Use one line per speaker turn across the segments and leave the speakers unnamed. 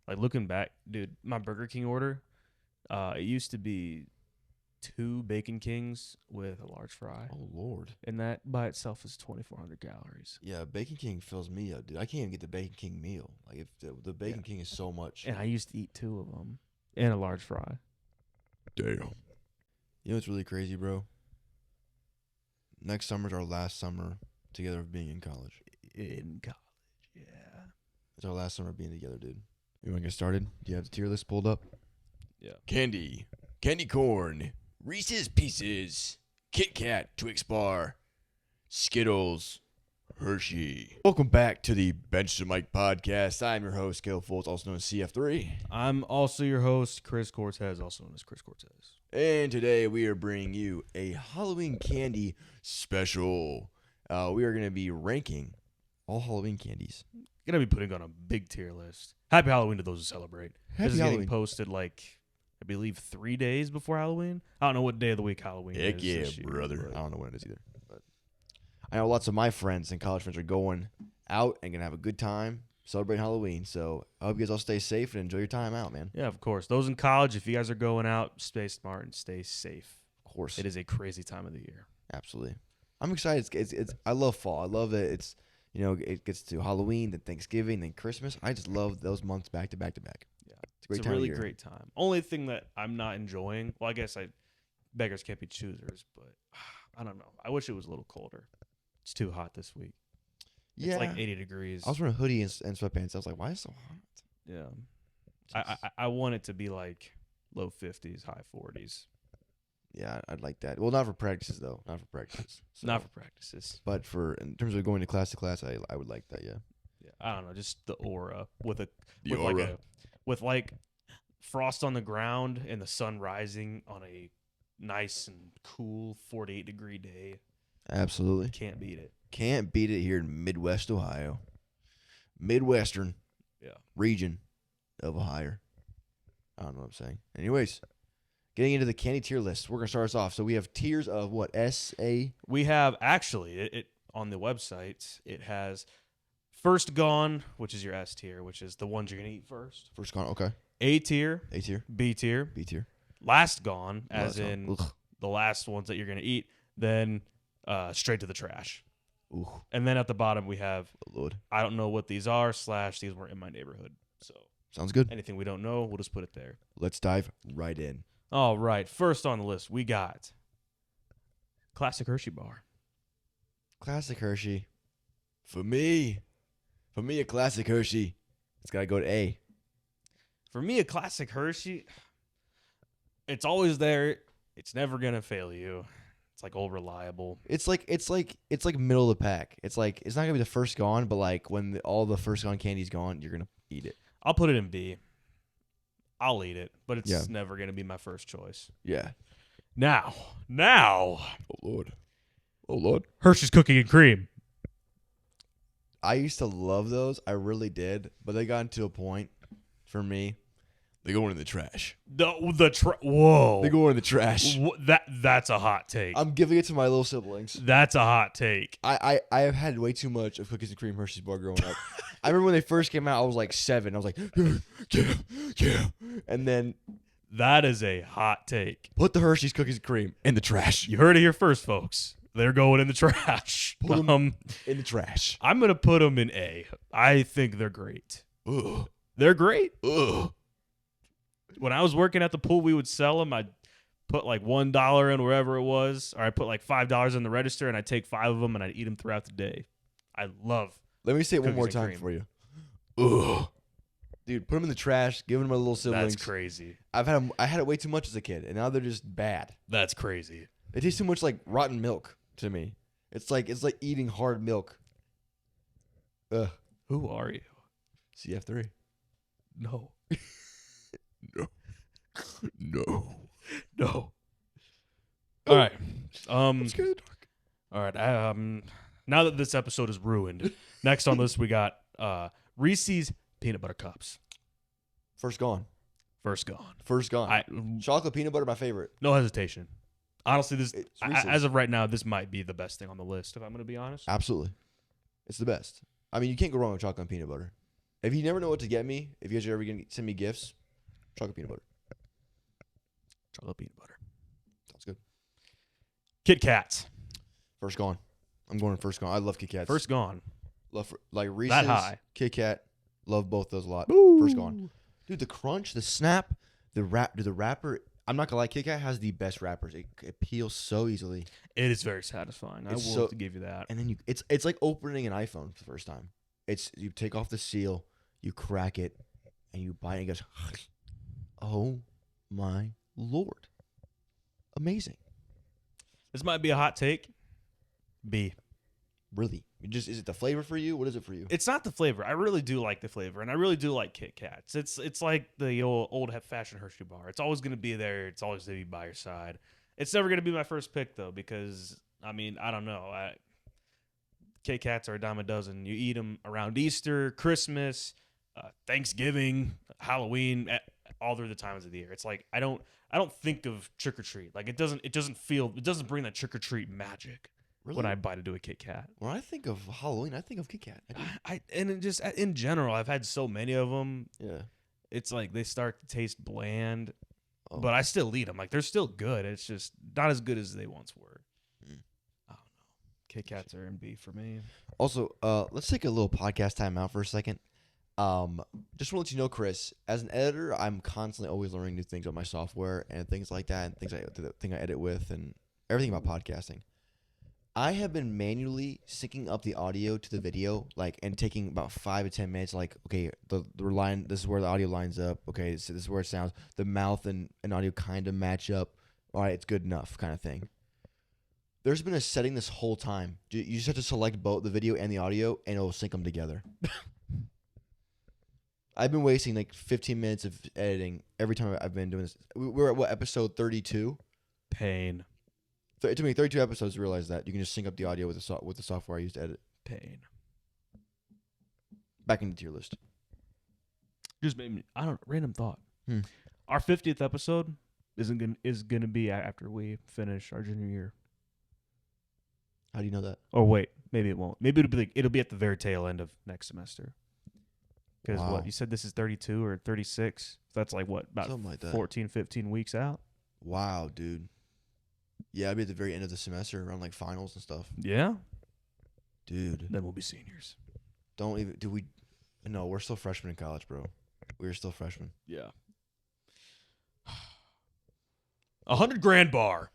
Like looking back, dude, my Burger King order, it used to be 2 Bacon Kings with a large fry.
Oh, Lord.
And that by itself is 2,400 calories.
Yeah, Bacon King fills me up, dude. I can't even get the Bacon King meal. Like, if the Bacon King is so much.
And I used to eat 2 of them and a large fry.
Damn. You know what's really crazy, bro? Next summer's our last summer together of being in college.
In college, yeah.
It's our last summer of being together, dude. You want to get started? Do you have the tier list pulled up?
Yeah.
Candy corn, Reese's Pieces, Kit Kat, Twix Bar, Skittles, Hershey. Welcome back to the Bench to Mike podcast. I'm your host, Caleb Foltz, also known as CF3.
I'm also your host, Chris Cortez, also known as Chris Cortez.
And today we are bringing you a Halloween candy special. We are going to be ranking all Halloween candies.
Gonna be putting on a big tier list. Happy Halloween to those who celebrate.
Happy
This is
Halloween.
getting posted I believe 3 days before Halloween. I don't know what day of the week Halloween
Heck
is.
yeah,
this year,
brother.
but
I don't know when it is either. But I know lots of my friends and college friends are going out and going to have a good time celebrating Halloween. So I hope you guys all stay safe and enjoy your time out, man.
Yeah, of course. Those in college, if you guys are going out, stay smart and stay safe.
Of course.
It is a crazy time of the year.
Absolutely. I'm excited. It's I love fall. I love that it's, it gets to Halloween, then Thanksgiving, then Christmas. I just love those months back to back to back.
Yeah,
It's a great
it's
time
a
of
really
year.
great time. Only thing that I'm not enjoying, well, I guess beggars can't be choosers, but I don't know. I wish it was a little colder. It's too hot this week.
Yeah.
It's like 80 degrees.
I was wearing a hoodie and sweatpants. I was like, why is it so hot?
Yeah. I want it to be like low 50s, high 40s.
Yeah, I'd like that. Well, not for practices, though. Not for practices. So,
Not for practices.
But in terms of going to class, I would like that, yeah.
Yeah, I don't know, just the aura with
The aura.
Like frost on the ground and the sun rising on a nice and cool 48-degree day.
Absolutely.
Can't beat it.
Can't beat it here in Midwest Ohio. Midwestern region of Ohio. I don't know what I'm saying. Anyways, getting into the candy tier list, we're going to start us off. So we have tiers of what? S, A?
We have actually it on the website. It has first gone, which is your S tier, which is the ones you're gonna eat first.
First gone, okay.
A tier,
A tier,
B tier,
B tier.
last gone, as
Last gone.
in
Ugh.
the last ones that you're gonna eat. Then straight to the trash.
Ooh,
And then at the bottom we have
Lord.
I don't know what these are / these were in my neighborhood. So
Sounds good.
anything we don't know, we'll just put it there.
Let's dive right in.
All right, first on the list we got classic Hershey bar.
Classic Hershey. For me, a classic Hershey. It's got to go to A.
For me, a classic Hershey, it's always there. It's never gonna fail you. It's like old reliable.
It's like middle of the pack. It's like it's not gonna be the first gone, but like when all the first gone candy's gone, you're gonna eat it.
I'll put it in B. I'll eat it, but it's
Yeah.
never gonna be my first choice.
Yeah.
Now,
Oh Lord.
Hershey's cookie and cream.
I used to love those. I really did, but they got to a point for me. They go in the trash.
Whoa.
They go in the trash.
That's a hot take.
I'm giving it to my little siblings.
That's a hot take.
I have had way too much of cookies and cream Hershey's bar growing up. I remember when they first came out, I was like 7. I was like, yeah. And then
That is a hot take.
put the Hershey's cookies and cream in the trash.
You heard it here first, folks. They're going in the trash.
Put 'em in the trash.
I'm gonna put them in A. I think they're great.
Ugh.
They're great.
Ugh.
When I was working at the pool, we would sell them. I'd put like $1 in wherever it was, or I'd put like $5 in the register, and I'd take 5 of them and I'd eat them throughout the day. I love.
Let me say it one
Cookies
more
and
time
cream.
for you. Ugh. Dude, put them in the trash. Give them to my little siblings.
That's crazy.
I had it way too much as a kid, and now they're just bad.
That's crazy.
It tastes too much like rotten milk to me. It's like eating hard milk. Ugh.
Who are you?
CF3.
No.
No.
No. All right.
Let's get in the dark.
All right. Now that this episode is ruined, next on this we got Reese's peanut butter cups.
First gone.
First gone.
First gone. Chocolate peanut butter, my favorite.
No hesitation. Honestly,
It's Reese's.
as of right now, this might be the best thing on the list. If I'm going to be honest.
Absolutely. It's the best. I mean, you can't go wrong with chocolate and peanut butter. If you never know what to get me, if you guys are ever going to send me gifts, chocolate peanut butter.
Chocolate peanut butter.
Sounds good.
Kit Kats.
First gone. I'm going first gone. I love Kit Kats.
First gone.
Love like Reese's,
That high.
Kit Kat. Love both those a lot.
Ooh.
First gone. Dude, the crunch, the snap, the wrapper. I'm not gonna lie, Kit Kat has the best wrappers. It peels so easily.
It is very satisfying. I will have to give you that.
And then it's like opening an iPhone for the first time. It's you take off the seal, you crack it, and you bite it. And it goes, oh my Lord, amazing.
This might be a hot take. B.
Really? Is it the flavor for you? What is it for you?
It's not the flavor. I really do like the flavor, and I really do like Kit Kats. It's like the old fashioned Hershey bar. It's always going to be there. It's always going to be by your side. It's never going to be my first pick, though, because, I mean, I don't know. Kit Kats are a dime a dozen. You eat them around Easter, Christmas, Thanksgiving, Halloween, all through the times of the year. It's like I don't think of trick or treat. Like it doesn't bring that trick or treat magic. Really? When I bite into a Kit Kat.
When I think of Halloween, I think of Kit Kat.
In general, I've had so many of them.
Yeah.
It's like they start to taste bland, but I still eat them. Like they're still good. It's just not as good as they once were. I don't know. Kit Kats are in B for me.
Also, let's take a little podcast time out for a second. Just want to let you know, Chris, as an editor, I'm constantly always learning new things about my software and things like that, and the thing I edit with, and everything about podcasting. I have been manually syncing up the audio to the video, and taking about 5 to 10 minutes. Like, okay, the line, this is where the audio lines up. Okay, so this is where it sounds. The mouth and audio kind of match up. All right, it's good enough, kind of thing. There's been a setting this whole time. You just have to select both the video and the audio, and it'll sync them together. I've been wasting like 15 minutes of editing every time I've been doing this. We're at what, episode 32?
Pain.
It took me 32 episodes to realize that you can just sync up the audio with the software I use to edit.
Pain.
Back into tier list.
Just made me. Random thought. Our 50th episode is gonna be after we finish our junior year.
How do you know that?
Oh wait, maybe it won't. Maybe it'll be at the very tail end of next semester. Because what you said, this is 32 or 36. That's like what, about
something like that.
14, 15 weeks out.
Wow, dude. Yeah, I'd be at the very end of the semester around like finals and stuff.
Yeah,
dude.
Then we'll be seniors.
Don't even do we? No, we're still freshmen in college, bro. We're still freshmen.
Yeah. $100,000 bar.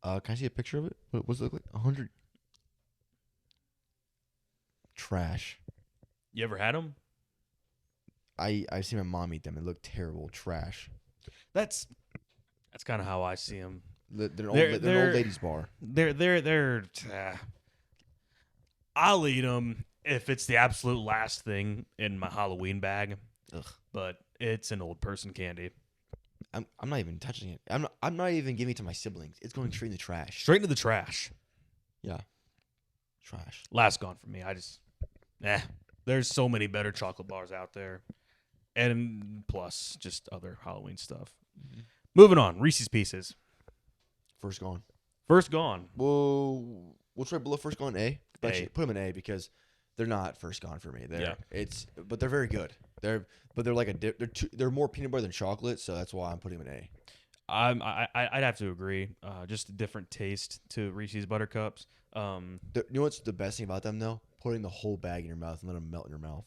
Can I see a picture of it? What's it look like? 100. Trash.
You ever had them?
I've seen my mom eat them. They look terrible. Trash.
That's kind of how I see them.
They're an old ladies bar.
They're I'll eat them if it's the absolute last thing in my Halloween bag.
Ugh.
But it's an old person candy.
I'm not even touching it. I'm not even giving it to my siblings. It's going straight in the trash.
Straight into the trash.
Yeah. Trash.
Last gone for me. There's so many better chocolate bars out there. And plus, just other Halloween stuff. Mm-hmm. Moving on. Reese's Pieces.
First gone.
First gone.
Whoa. What's right below first gone? A?
A.
Put them in A because they're not first gone for me. But they're very good. They're like they're more peanut butter than chocolate, so that's why I'm putting them in A.
I'd have to agree. Just a different taste to Reese's Buttercups.
You know what's the best thing about them though? Putting the whole bag in your mouth and letting them melt in your mouth.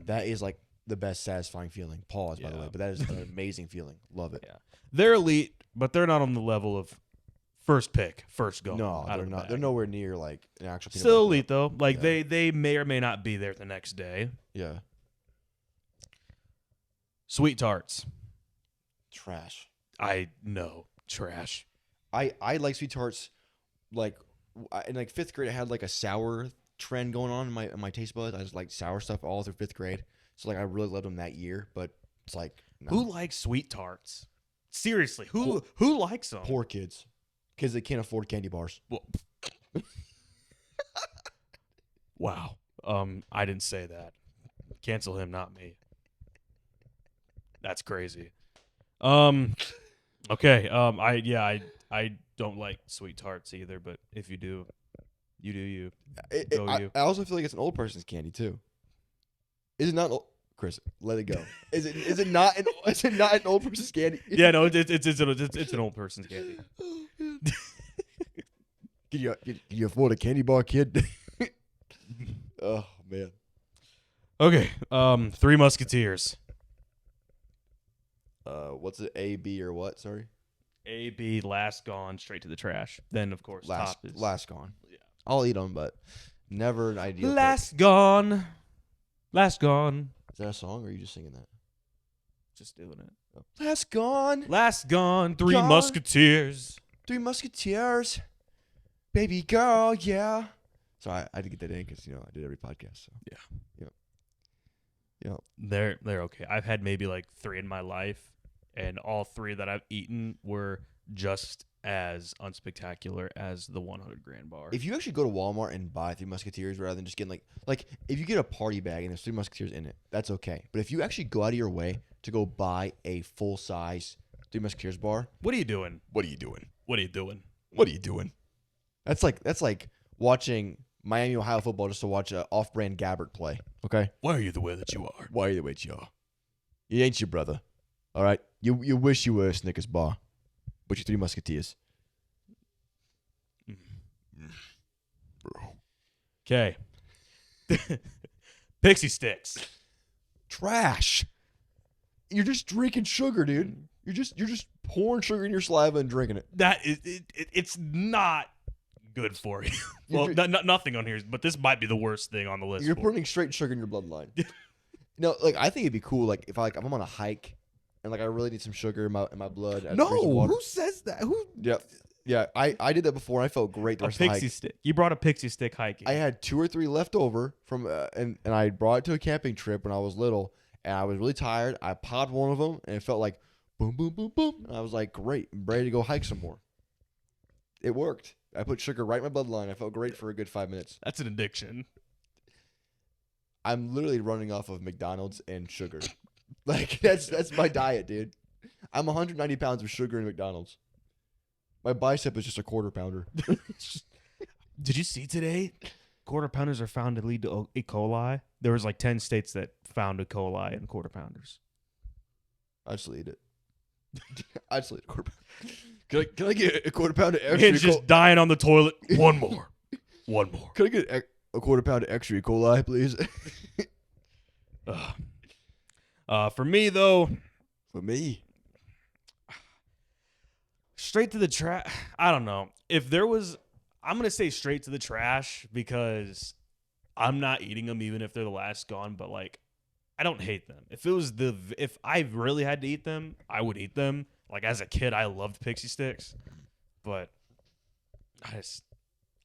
That is like the best satisfying feeling. Pause, by the way, but that is an amazing feeling. Love it.
Yeah, they're elite, but they're not on the level of first pick, first go.
No, they're not. They're nowhere near like an actual.
Still elite though. Like they may or may not be there the next day.
Yeah.
Sweet Tarts.
Trash.
I know. Trash.
I like Sweet Tarts. Like in like 5th grade, I had like a sour trend going on in my taste buds. I just like sour stuff all through 5th grade. So like I really loved them that year. But it's like
who likes Sweet Tarts? Seriously, who likes them?
Poor kids. Kids that can't afford candy bars.
Well, wow. I didn't say that. Cancel him, not me. That's crazy. Okay. I don't like Sweet Tarts either, but if you do, you do you.
I also feel like it's an old person's candy too. Is it not Chris? Let it go. Is it not an old person's candy?
Yeah, no, it's an old person's candy.
Can you afford a candy bar, kid? Oh man.
Okay, Three Musketeers.
What's it? A, B, or what? Sorry.
A, B, last gone, straight to the trash. Then of course top is
last gone.
Yeah.
I'll eat them, but never an ideal.
Last gone. Last gone.
Is that a song, or are you just singing that?
Just doing it.
Oh. Last gone.
Last gone. Three
Gone.
Musketeers.
Three Musketeers. Baby girl, yeah. So I had to get that in because I did every podcast. So
Yeah.
Yep.
They're okay. I've had maybe like 3 in my life, and all 3 that I've eaten were just as unspectacular as the 100 grand bar.
If you actually go to Walmart and buy Three Musketeers rather than just getting like if you get a party bag and there's Three Musketeers in it, that's okay. But if you actually go out of your way to go buy a full size Three Musketeers bar,
What are you doing?
what are you doing?
What are you doing?
What are you doing? That's like watching Miami, Ohio football just to watch an off-brand Gabbert play. Okay.
Why are you the way that you are?
Why are you the way you are? You ain't your brother. All right. You wish you were a Snickers bar, but you're Three Musketeers.
Okay. Pixie sticks.
Trash. You're just drinking sugar, dude. You're just pouring sugar in your saliva and drinking it.
That is it's not good for you. Well, nothing on here, but this might be the worst thing on the list.
You're putting straight sugar in your bloodline. Like I think it'd be cool. Like if I'm on a hike and like I really need some sugar in my blood.
No, who says that? Who?
Yeah. I did that before. And I felt great.
A pixie stick. You brought a pixie stick hiking.
I had 2 or 3 left over from and I brought it to a camping trip when I was little, and I was really tired. I popped one of them, and it felt like boom, boom, boom, boom. And I was like, great, I'm ready to go hike some more. It worked. I put sugar right in my bloodline. I felt great for a good 5 minutes.
That's an addiction.
I'm literally running off of McDonald's and sugar. Like that's my diet, dude. I'm 190 pounds of sugar in McDonald's. My bicep is just a quarter pounder.
Did you see today? Quarter pounders are found to lead to E. coli. There was like 10 states that found E. coli in quarter pounders.
I just eat it. I just eat a quarter pounder. Can I get a quarter pound of extra?
It's just dying on the toilet. One more. One more.
Can I get a quarter pound of extra E. coli, please?
For me, though.
For me.
Straight to the trash. I don't know. If there was, I'm going to say straight to the trash because I'm not eating them even if they're the last gone, but like, I don't hate them. If I really had to eat them, I would eat them. Like as a kid, I loved pixie sticks, but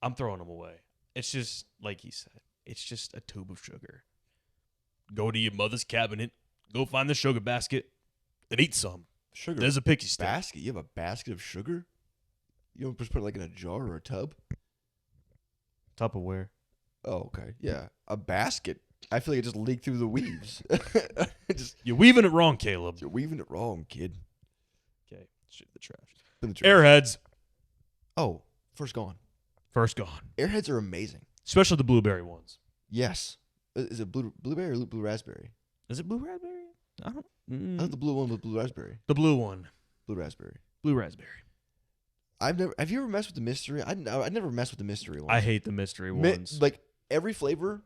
I'm throwing them away. It's just, like he said, it's just a tube of sugar. Go to your mother's cabinet, go find the sugar basket, and eat some.
Sugar.
There's a pixie stick.
Basket? You have a basket of sugar? You don't just put it like in a jar or a tub?
Tupperware.
Oh, okay. Yeah. A basket. I feel like it just leaked through the weaves.
You're weaving it wrong, Caleb.
You're weaving it wrong, kid.
Okay. Shit, the trash.
Airheads.
Airheads.
Oh, first gone.
First gone.
Airheads are amazing.
Especially the blueberry ones.
Yes. Is it blueberry or blue raspberry?
Is it blue raspberry? I don't.
I thought the blue one was blue raspberry.
The blue one.
Blue raspberry.
Blue raspberry.
Have you ever messed with the mystery? I never messed with the mystery ones.
I hate the mystery ones.
Like every flavor,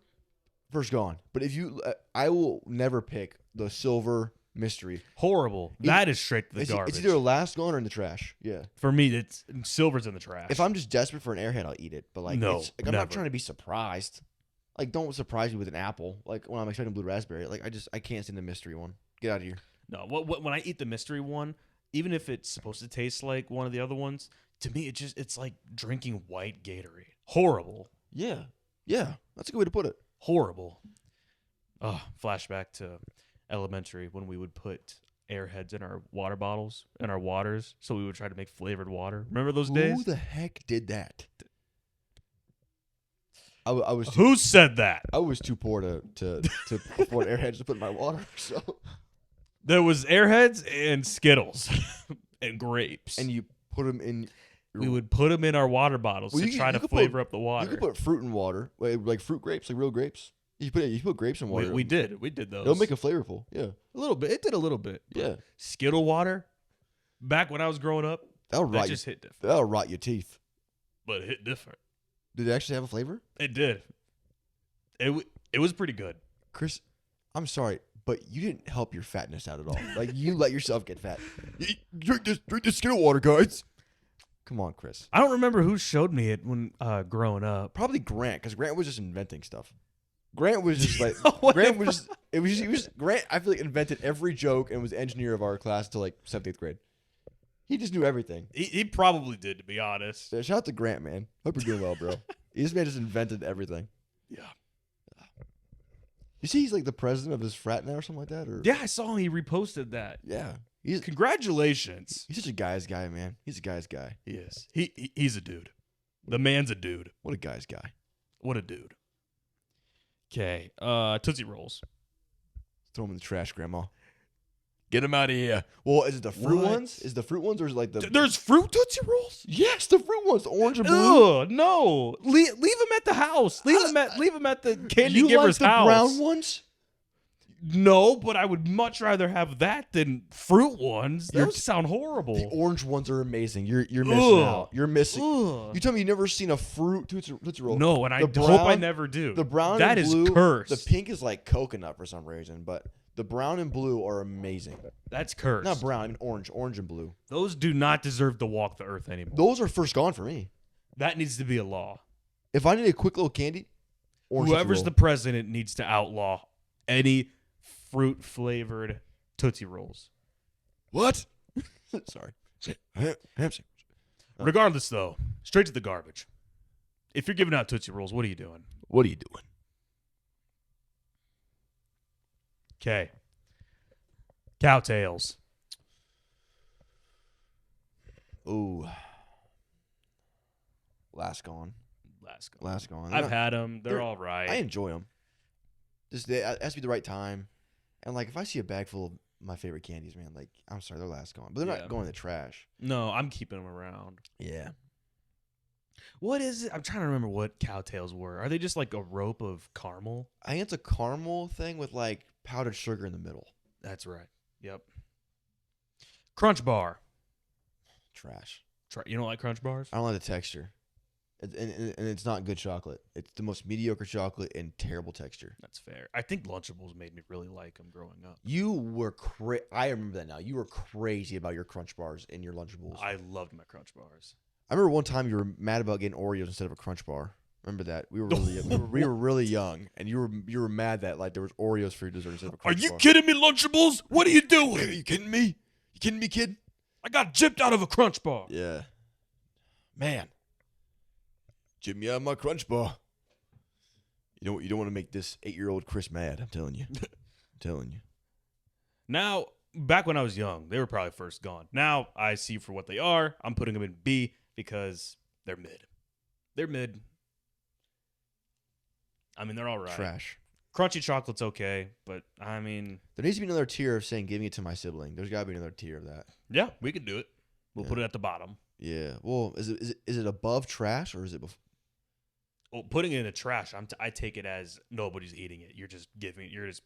first gone. But if you, I will never pick the silver mystery.
Horrible. That is straight to the garbage.
It's either last gone or in the trash. Yeah.
For me, it's silver's in the trash.
If I'm just desperate for an Airhead, I'll eat it. But like,
no,
I'm not trying to be surprised. Like, don't surprise me with an apple. Like when I'm expecting blue raspberry. Like I can't stand the mystery one. Get out of here.
No, when I eat the mystery one, even if it's supposed to taste like one of the other ones, to me it's like drinking white Gatorade. Horrible.
Yeah, that's a good way to put it.
Horrible. Flashback to elementary when we would put Airheads in our water bottles and our waters, so we would try to make flavored water. Remember those days?
Who the heck did that? I was.
Who said that?
I was too poor to afford Airheads to put in my water. So
there was Airheads and Skittles and grapes,
and you put them in.
We would put them in our water bottles to try to flavor up the water.
You could put fruit in water, like fruit grapes, like real grapes. You put grapes in water.
We did those.
It'll make it flavorful. Yeah.
A little bit. It did a little bit.
Yeah.
Skittle water. Back when I was growing up, that just hit different.
That'll rot your teeth.
But it hit different.
Did it actually have a flavor?
It did. It was pretty good.
Chris, I'm sorry, but you didn't help your fatness out at all. Like, you let yourself get fat. Drink this Skittle water, guys. Come on, Chris.
I don't remember who showed me it when growing up.
Probably Grant, because Grant was just inventing stuff. Grant was just like Grant. I feel like invented every joke and was engineer of our class till like 7th, 8th grade. He just knew everything.
He probably did, to be honest.
So shout out to Grant, man. Hope you're doing well, bro. This man just invented everything.
Yeah.
You see, he's like the president of his frat now or something like that. Or
yeah, I saw him. He reposted that.
Yeah.
Congratulations.
He's such a guy's guy, man. He's a guy's guy.
He is. He's a dude. The man's a dude.
What a guy's guy.
What a dude. Okay. Tootsie Rolls.
Throw them in the trash, Grandma. Get them out of here. Well, is it the fruit ones? Is it the fruit ones or is it like the...
There's fruit Tootsie Rolls?
Yes, the fruit ones. The orange and blue.
Ugh, no. Leave them at the house. Leave them at the candy
you
giver's
like the
house.
brown ones?
No, but I would much rather have that than fruit ones. Those sound horrible.
The orange ones are amazing. You're missing out. You're missing.
Ugh.
You tell me you've never seen a fruit Tootsie Roll.
No, and I hope I never do.
The brown
that
and blue.
Is cursed.
The pink is like coconut for some reason, but the brown and blue are amazing.
That's cursed.
Not brown, I mean orange and blue.
Those do not deserve to walk the earth anymore.
Those are first gone for me.
That needs to be a law.
If I need a quick little candy, orange
whoever's the president needs to outlaw any fruit flavored Tootsie Rolls.
What? Sorry.
Regardless, though, straight to the garbage. If you're giving out Tootsie Rolls, what are you doing?
What are you doing?
Okay. Cowtails.
Ooh. Last gone.
I've had them. They're all right.
I enjoy them. Just it has to be the right time. And like if I see a bag full of my favorite candies, man, like I'm sorry, they're last gone, but they're not going in the trash.
No, I'm keeping them around.
Yeah.
What is it? I'm trying to remember what cowtails were. Are they just like a rope of caramel?
I think it's a caramel thing with like powdered sugar in the middle.
That's right. Yep. Crunch Bar.
Trash.
You don't like Crunch Bars?
I don't like the texture. And it's not good chocolate. It's the most mediocre chocolate and terrible texture.
That's fair. I think Lunchables made me really like them growing up.
You were I remember that now. You were crazy about your Crunch Bars and your Lunchables.
I loved my Crunch Bars.
I remember one time you were mad about getting Oreos instead of a Crunch Bar. Remember that? We were really young, and you were mad that like there was Oreos for your dessert instead of a Crunch Bar.
Are you kidding me, Lunchables? What are you doing?
Are you kidding me? You kidding me, kid?
I got gypped out of a Crunch Bar.
Yeah. Man. Jip me out of my Crunch Bar. You don't want to make this 8-year-old Chris mad. I'm telling you. I'm telling you.
Now, back when I was young, they were probably first gone. Now I see for what they are. I'm putting them in B because they're mid. They're mid. I mean, they're all right.
Trash.
Crunchy chocolate's okay, but I mean,
there needs to be another tier of saying giving it to my sibling. There's got to be another tier of that.
Yeah, we could do it. We'll put it at the bottom.
Yeah. Well, is it above trash or is it before?
Well, putting it in the trash, I take it as nobody's eating it. You're just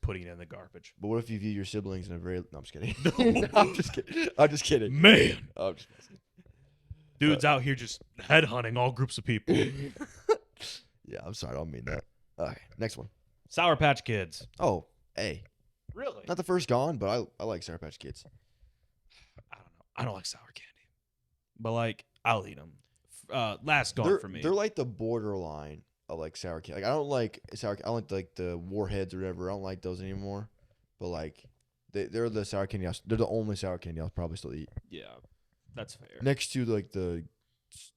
putting it in the garbage.
But what if you view your siblings in a very? No, I'm just kidding. No, I'm just kidding. I'm just kidding.
Man,
I'm just kidding.
Dude's out here just headhunting all groups of people.
Yeah, I'm sorry. I don't mean that. All right, next one.
Sour Patch Kids.
Oh, A.
Really?
Not the first gone, but I like Sour Patch Kids.
I don't know. I don't like sour candy, but like I'll eat them. Last gone for me.
They're like the borderline of like sour candy. Like I don't like sour. I don't like the Warheads or whatever. I don't like those anymore. But like they're the sour candy. They're the only sour candy I'll probably still eat.
Yeah, that's fair.
Next to like the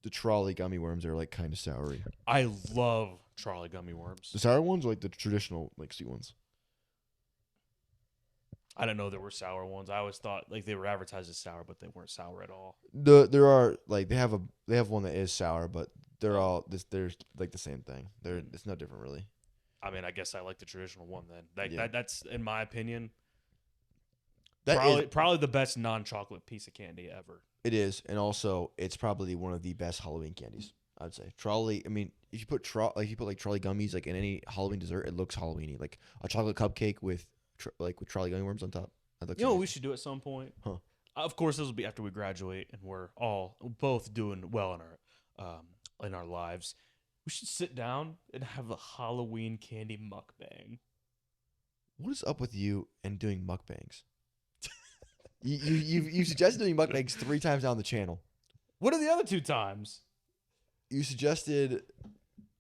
trolley gummy worms, they're like kind of soury.
I love trolley gummy worms.
The sour ones are like the traditional like sweet ones.
I didn't know there were sour ones. I always thought like they were advertised as sour, but they weren't sour at all.
There are like they have one that is sour, but they're like the same thing. It's no different really.
I mean, I guess I like the traditional one then. That's in my opinion.
That
probably the best non-chocolate piece of candy ever.
It is, and also it's probably one of the best Halloween candies. I'd say trolley. I mean, if you put like Charlie gummies like in any Halloween dessert, it looks Halloweeny. Like a chocolate cupcake with with Charlie gummy worms on top. That looks
We
amazing.
should do at some point.
Huh.
Of course, this will be after we graduate and we're all both doing well in our lives. We should sit down and have a Halloween candy mukbang.
What is up with you and doing mukbangs? you suggested doing mukbangs 3 times down the channel.
What are the other 2 times?
You suggested.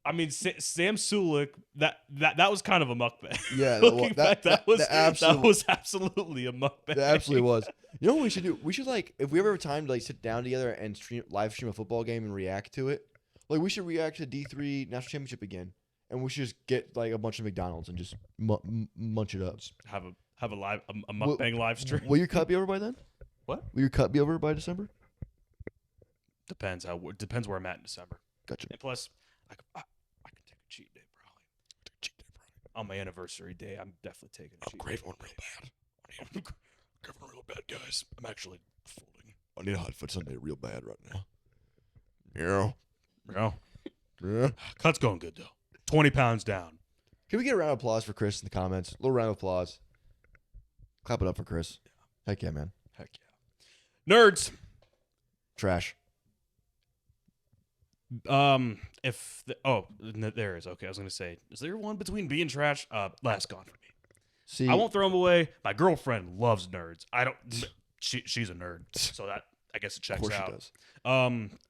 I mean, Sam Sulik. That was kind of a mukbang.
Yeah,
Looking back, that was
absolutely
absolutely a mukbang.
that absolutely was. You know what we should do? We should like if we ever have time to like sit down together and live stream a football game and react to it. Like we should react to D3 National Championship again, and we should just get like a bunch of McDonald's and just munch it up.
Just have a live a mukbang live stream.
Will your cut be over by then?
What?
Will your cut be over by December?
Depends where I'm at in December.
Gotcha.
And plus, I can take a cheat day probably. On my anniversary day, I'm definitely taking a cheat day.
I'm craving one real bad.
I'm craving real bad, guys. I'm actually folding.
I need a hot foot sundae real bad right now. Yeah.
Yeah. Cut's going good though. 20 pounds down.
Can we get a round of applause for Chris in the comments? A little round of applause. Clap it up for Chris. Heck yeah, man.
Heck yeah. Nerds.
Trash.
There is. Okay, I was gonna say, is there one between B and trash? Last gone for me.
See,
I won't throw them away. My girlfriend loves nerds. I don't. She's a nerd, so that I guess it checks
of course
out.
she does.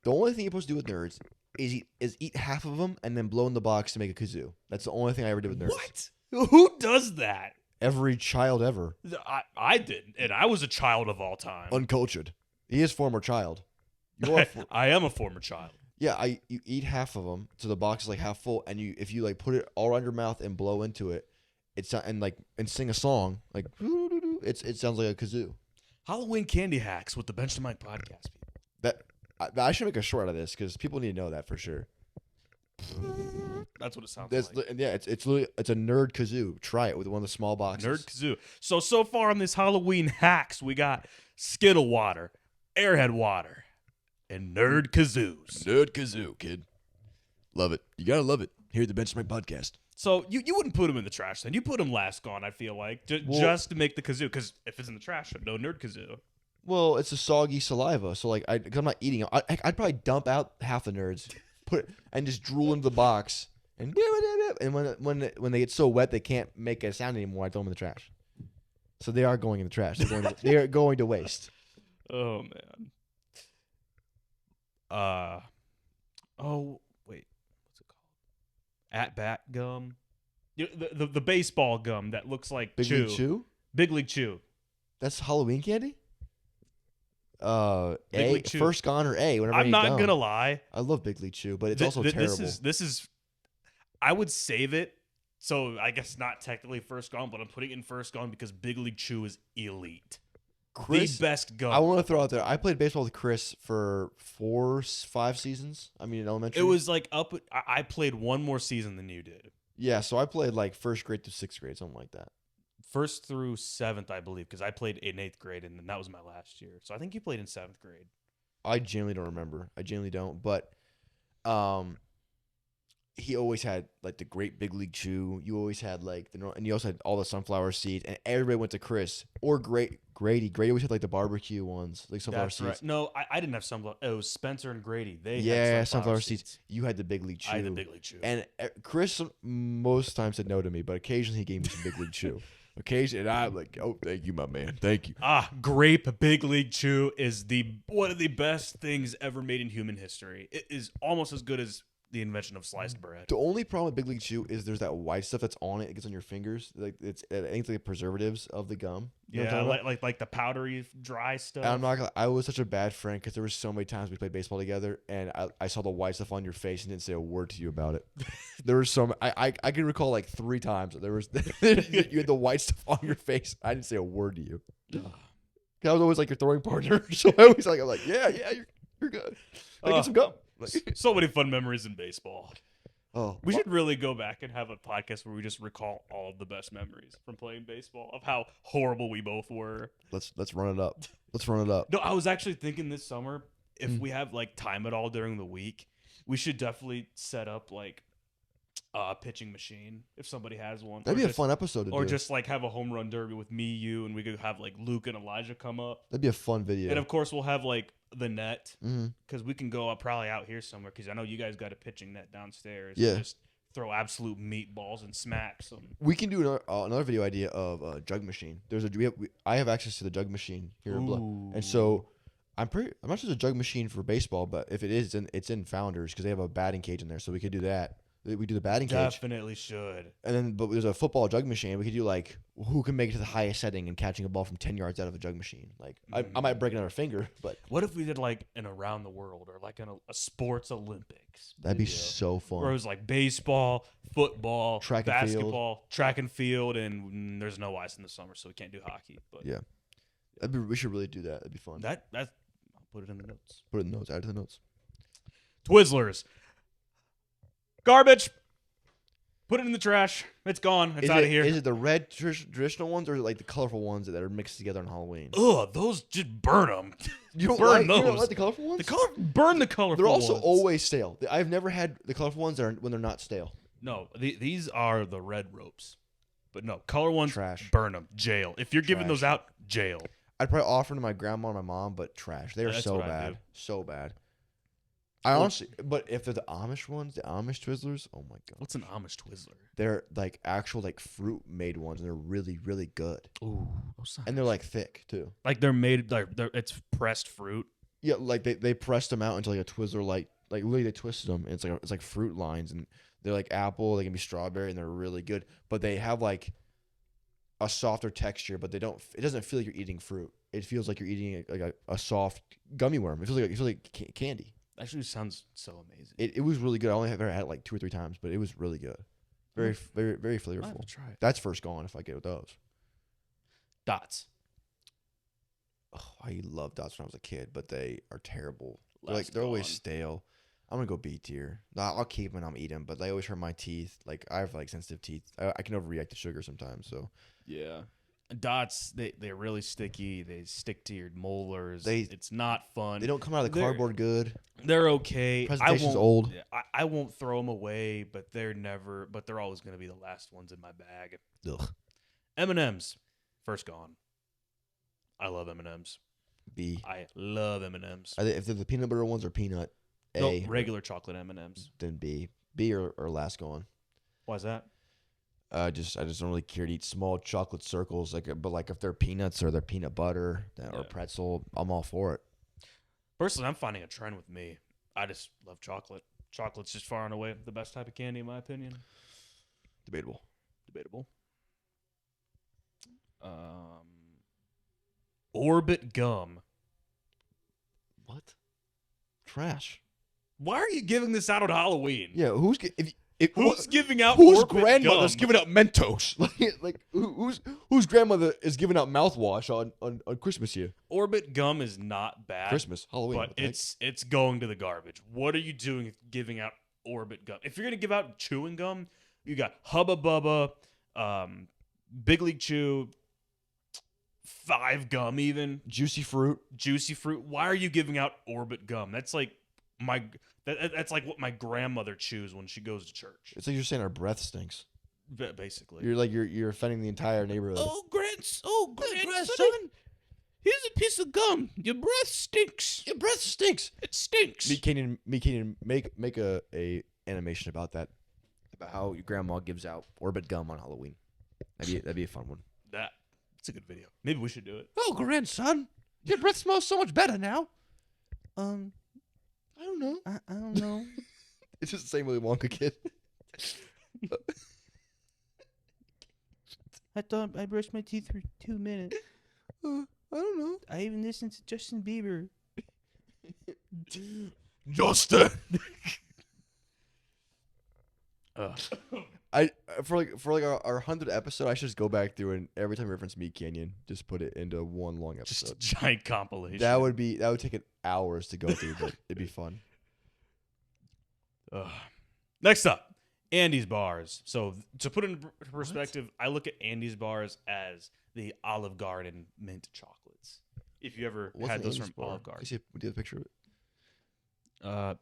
The
only thing you're supposed to do with nerds is eat half of them and then blow in the box to make a kazoo. That's the only thing I ever did with nerds.
What? Who does that?
Every child ever.
I didn't, and I was a child of all time.
Uncultured. He is former child.
I am a former child.
Yeah, you eat half of them, so the box is like half full, and if you like put it all around your mouth and blow into it, and sing a song like it sounds like a kazoo.
Halloween candy hacks with the Bench to Mike podcast people.
I should make a short out of this because people need to know that for sure.
That's what it sounds like.
Yeah, it's literally it's a nerd kazoo. Try it with one of the small boxes.
Nerd kazoo. So far on this Halloween hacks, we got Skittle water, Airhead water, and nerd kazoos.
Nerd kazoo, kid. Love it. You gotta love it. Here at the Bench to Mike podcast.
So you wouldn't put them in the trash then. You put them last gone, I feel like, just to make the kazoo. Because if it's in the trash, no nerd kazoo.
Well, it's a soggy saliva, so like cause I'm not eating it. I'd probably dump out half the nerds, and just drool into the box, and when they get so wet they can't make a sound anymore, I throw them in the trash. So they are going in the trash. They are going to waste.
Oh man. Wait, what's it called? At bat gum. The baseball gum that looks like
Big League Chew.
Big League Chew.
That's Halloween candy.
Big League Chew.
First gone or A. Whenever
I'm not gonna lie.
I love Big League Chew, but it's also terrible.
This is. I would save it. So I guess not technically first gone, but I'm putting it in first gone because Big League Chew is elite.
Chris,
the best gum.
I want to throw out there. I played baseball with Chris for 4-5 seasons. I mean, in elementary.
It was like up. I played one more season than you did.
Yeah, so I played like first grade to sixth grade, something like that.
First through seventh, I believe, because I played in eighth grade, and then that was my last year. So I think you played in seventh grade.
I genuinely don't remember. I genuinely don't. But, he always had like the great Big League Chew. You always had like and you also had all the sunflower seeds, and everybody went to Chris or Grady. Grady always had like the barbecue ones, like sunflower seeds.
Right. No, I didn't have sunflower. It was Spencer and Grady. They
had
sunflower
sunflower seeds. You had the Big League Chew.
I had the Big League Chew.
And Chris most times said no to me, but occasionally he gave me some Big League Chew. Occasionally, and I'm like, oh, thank you, my man. Thank you.
Grape Big League Chew is one of the best things ever made in human history. It is almost as good as the invention of sliced bread.
The only problem with Big League Chew is there's that white stuff that's on it. It gets on your fingers. Like I think it's like preservatives of the gum. You know
like the powdery, dry stuff.
And I'm not gonna. I was such a bad friend because there were so many times we played baseball together, and I saw the white stuff on your face and didn't say a word to you about it. There was so I can recall like 3 times there was you had the white stuff on your face. I didn't say a word to you. I was always like your throwing partner, so I was like, I'm like, yeah, you're good. Get some gum.
So many fun memories in baseball. We
Oh,
should really go back and have a podcast where we just recall all of the best memories from playing baseball of how horrible we both were.
let's run it up. Let's run it up.
No, I was actually thinking this summer if we have like time at all during the week, We should definitely set up like a pitching machine if somebody has one.
That'd be a fun episode to
or
do.
just like have a home run derby with me, you, and we could have like Luke and Elijah come up.
That'd be a fun video.
And of course, we'll have like the net
Mm-hmm.
because we can go up probably out here somewhere because I know you guys got a pitching net downstairs.
Yeah.
Just throw absolute meatballs and smack some.
We can do another video idea of a jug machine. I have access to the jug machine here in Blood, and so I'm not sure it's a jug machine for baseball, but if it is, it's in Founders because they have a batting cage in there, so we could do that. We do the batting cage.
Definitely should.
And then, but there's a football jug machine. We could do like who can make it to the highest setting and catching a ball from 10 yards out of a jug machine. Like I might break another finger, but
what if we did like an around the world or like a sports Olympics?
That'd be so fun.
Where it was like baseball, football,
Track and
basketball, track and field, and there's no ice in the summer, so we can't do hockey. But
yeah, we should really do that. That'd be fun.
That's I'll put it in the notes.
Put it in the notes. Add it to the notes.
Twizzlers. Garbage. Put it in the trash. It's gone. It's out of here.
Is it the red traditional ones or is it like the colorful ones that are mixed together on Halloween?
Ugh, those just burn them.
You don't
burn
like,
those.
You don't like the colorful ones?
Burn the colorful
They're also
ones.
always stale. I've never had the colorful ones when they're not stale.
No, these are the red ropes. But no, color ones,
Trash.
Burn them. Jail. If you're giving those out, jail.
I'd probably offer them to my grandma and my mom, but trash. They are
That's
so
what I
bad.
do.
So bad. I honestly, but if they're the Amish ones, the Amish Twizzlers, oh my god.
What's an Amish Twizzler?
They're like actual like fruit made ones and they're really, really good.
Ooh, those sound
And they're like thick too.
like they're made like it's pressed fruit.
Yeah, like they pressed them out into like a Twizzler like literally they twisted them. And it's like fruit lines and they're like apple, they can be strawberry and they're really good. But they have like a softer texture, but it doesn't feel like you're eating fruit. It feels like you're eating like a soft gummy worm. It feels like candy.
Actually sounds so amazing.
It was really good. I only have ever had it like 2 or 3 times, but it was really good. Very very very
I'll have
flavorful.
to try it.
That's first gone if I get with those.
Dots.
Oh, I loved dots when I was a kid, but they are terrible.
Last
They're always
gone.
stale. I'm gonna go B tier. I'll keep them and I'll eat them, but they always hurt my teeth. Like I have like sensitive teeth. I can overreact to sugar sometimes. So
Yeah. Dots, they're really sticky. They stick to your molars.
They-
It's not fun.
they don't come out of the
They're-
cardboard good.
They're okay.
Presentation's
I won't,
old.
I won't throw them away, but they're always going to be the last ones in my bag.
Ugh.
M&M's, first gone. I love M&M's.
B.
I love M&M's.
If they're the peanut butter ones or peanut,
No,
A.
regular chocolate M&M's.
Then B. B or last gone.
Why is that?
I just don't really care to eat small chocolate circles. But if they're peanuts or they're peanut butter or pretzel, I'm all for it.
Personally, I'm finding a trend with me. I just love chocolate. Chocolate's just far and away the best type of candy, in my opinion.
Debatable.
Orbit gum.
What? Trash.
Why are you giving this out on Halloween?
Yeah, who's
giving out
whose
Orbit
grandmother's
gum?
giving out Mentos? Whose grandmother is giving out mouthwash on Christmas here?
Orbit gum is not bad.
Christmas, Halloween,
But
what the heck?
it's going to the garbage. What are you doing giving out Orbit gum? If you're going to give out chewing gum, you got Hubba Bubba, Big League Chew, 5 Gum even,
Juicy Fruit.
Juicy Fruit. Why are you giving out Orbit gum? That's like that's like what my grandmother chews when she goes to church.
It's like you're saying our breath stinks.
Basically.
You're offending the entire neighborhood.
grandson. Here's a piece of gum. Your breath stinks.
Your breath stinks.
It stinks.
Me, Kenyon, make a animation about that, about how your grandma gives out Orbit gum on Halloween. That'd be a fun one.
That's a good video. Maybe we should do it.
Oh, grandson, your breath smells so much better now. I don't know.
I don't know.
It's just the same Willy Wonka kid.
I thought I brushed my teeth for 2 minutes.
I don't know.
I even listened to Justin Bieber.
Justin. For our 100th episode, I should just go back through and every time we reference Meat Canyon, just put it into one long
Just a
episode.
giant compilation.
That would take it hours to go through, but it'd be fun.
Next up, Andy's bars. So to put it in perspective, I look at Andy's bars as the Olive Garden mint chocolates. If you ever
What's
had
an
those
Andy's
from
bar?
Olive Garden,
Do you have a picture of it?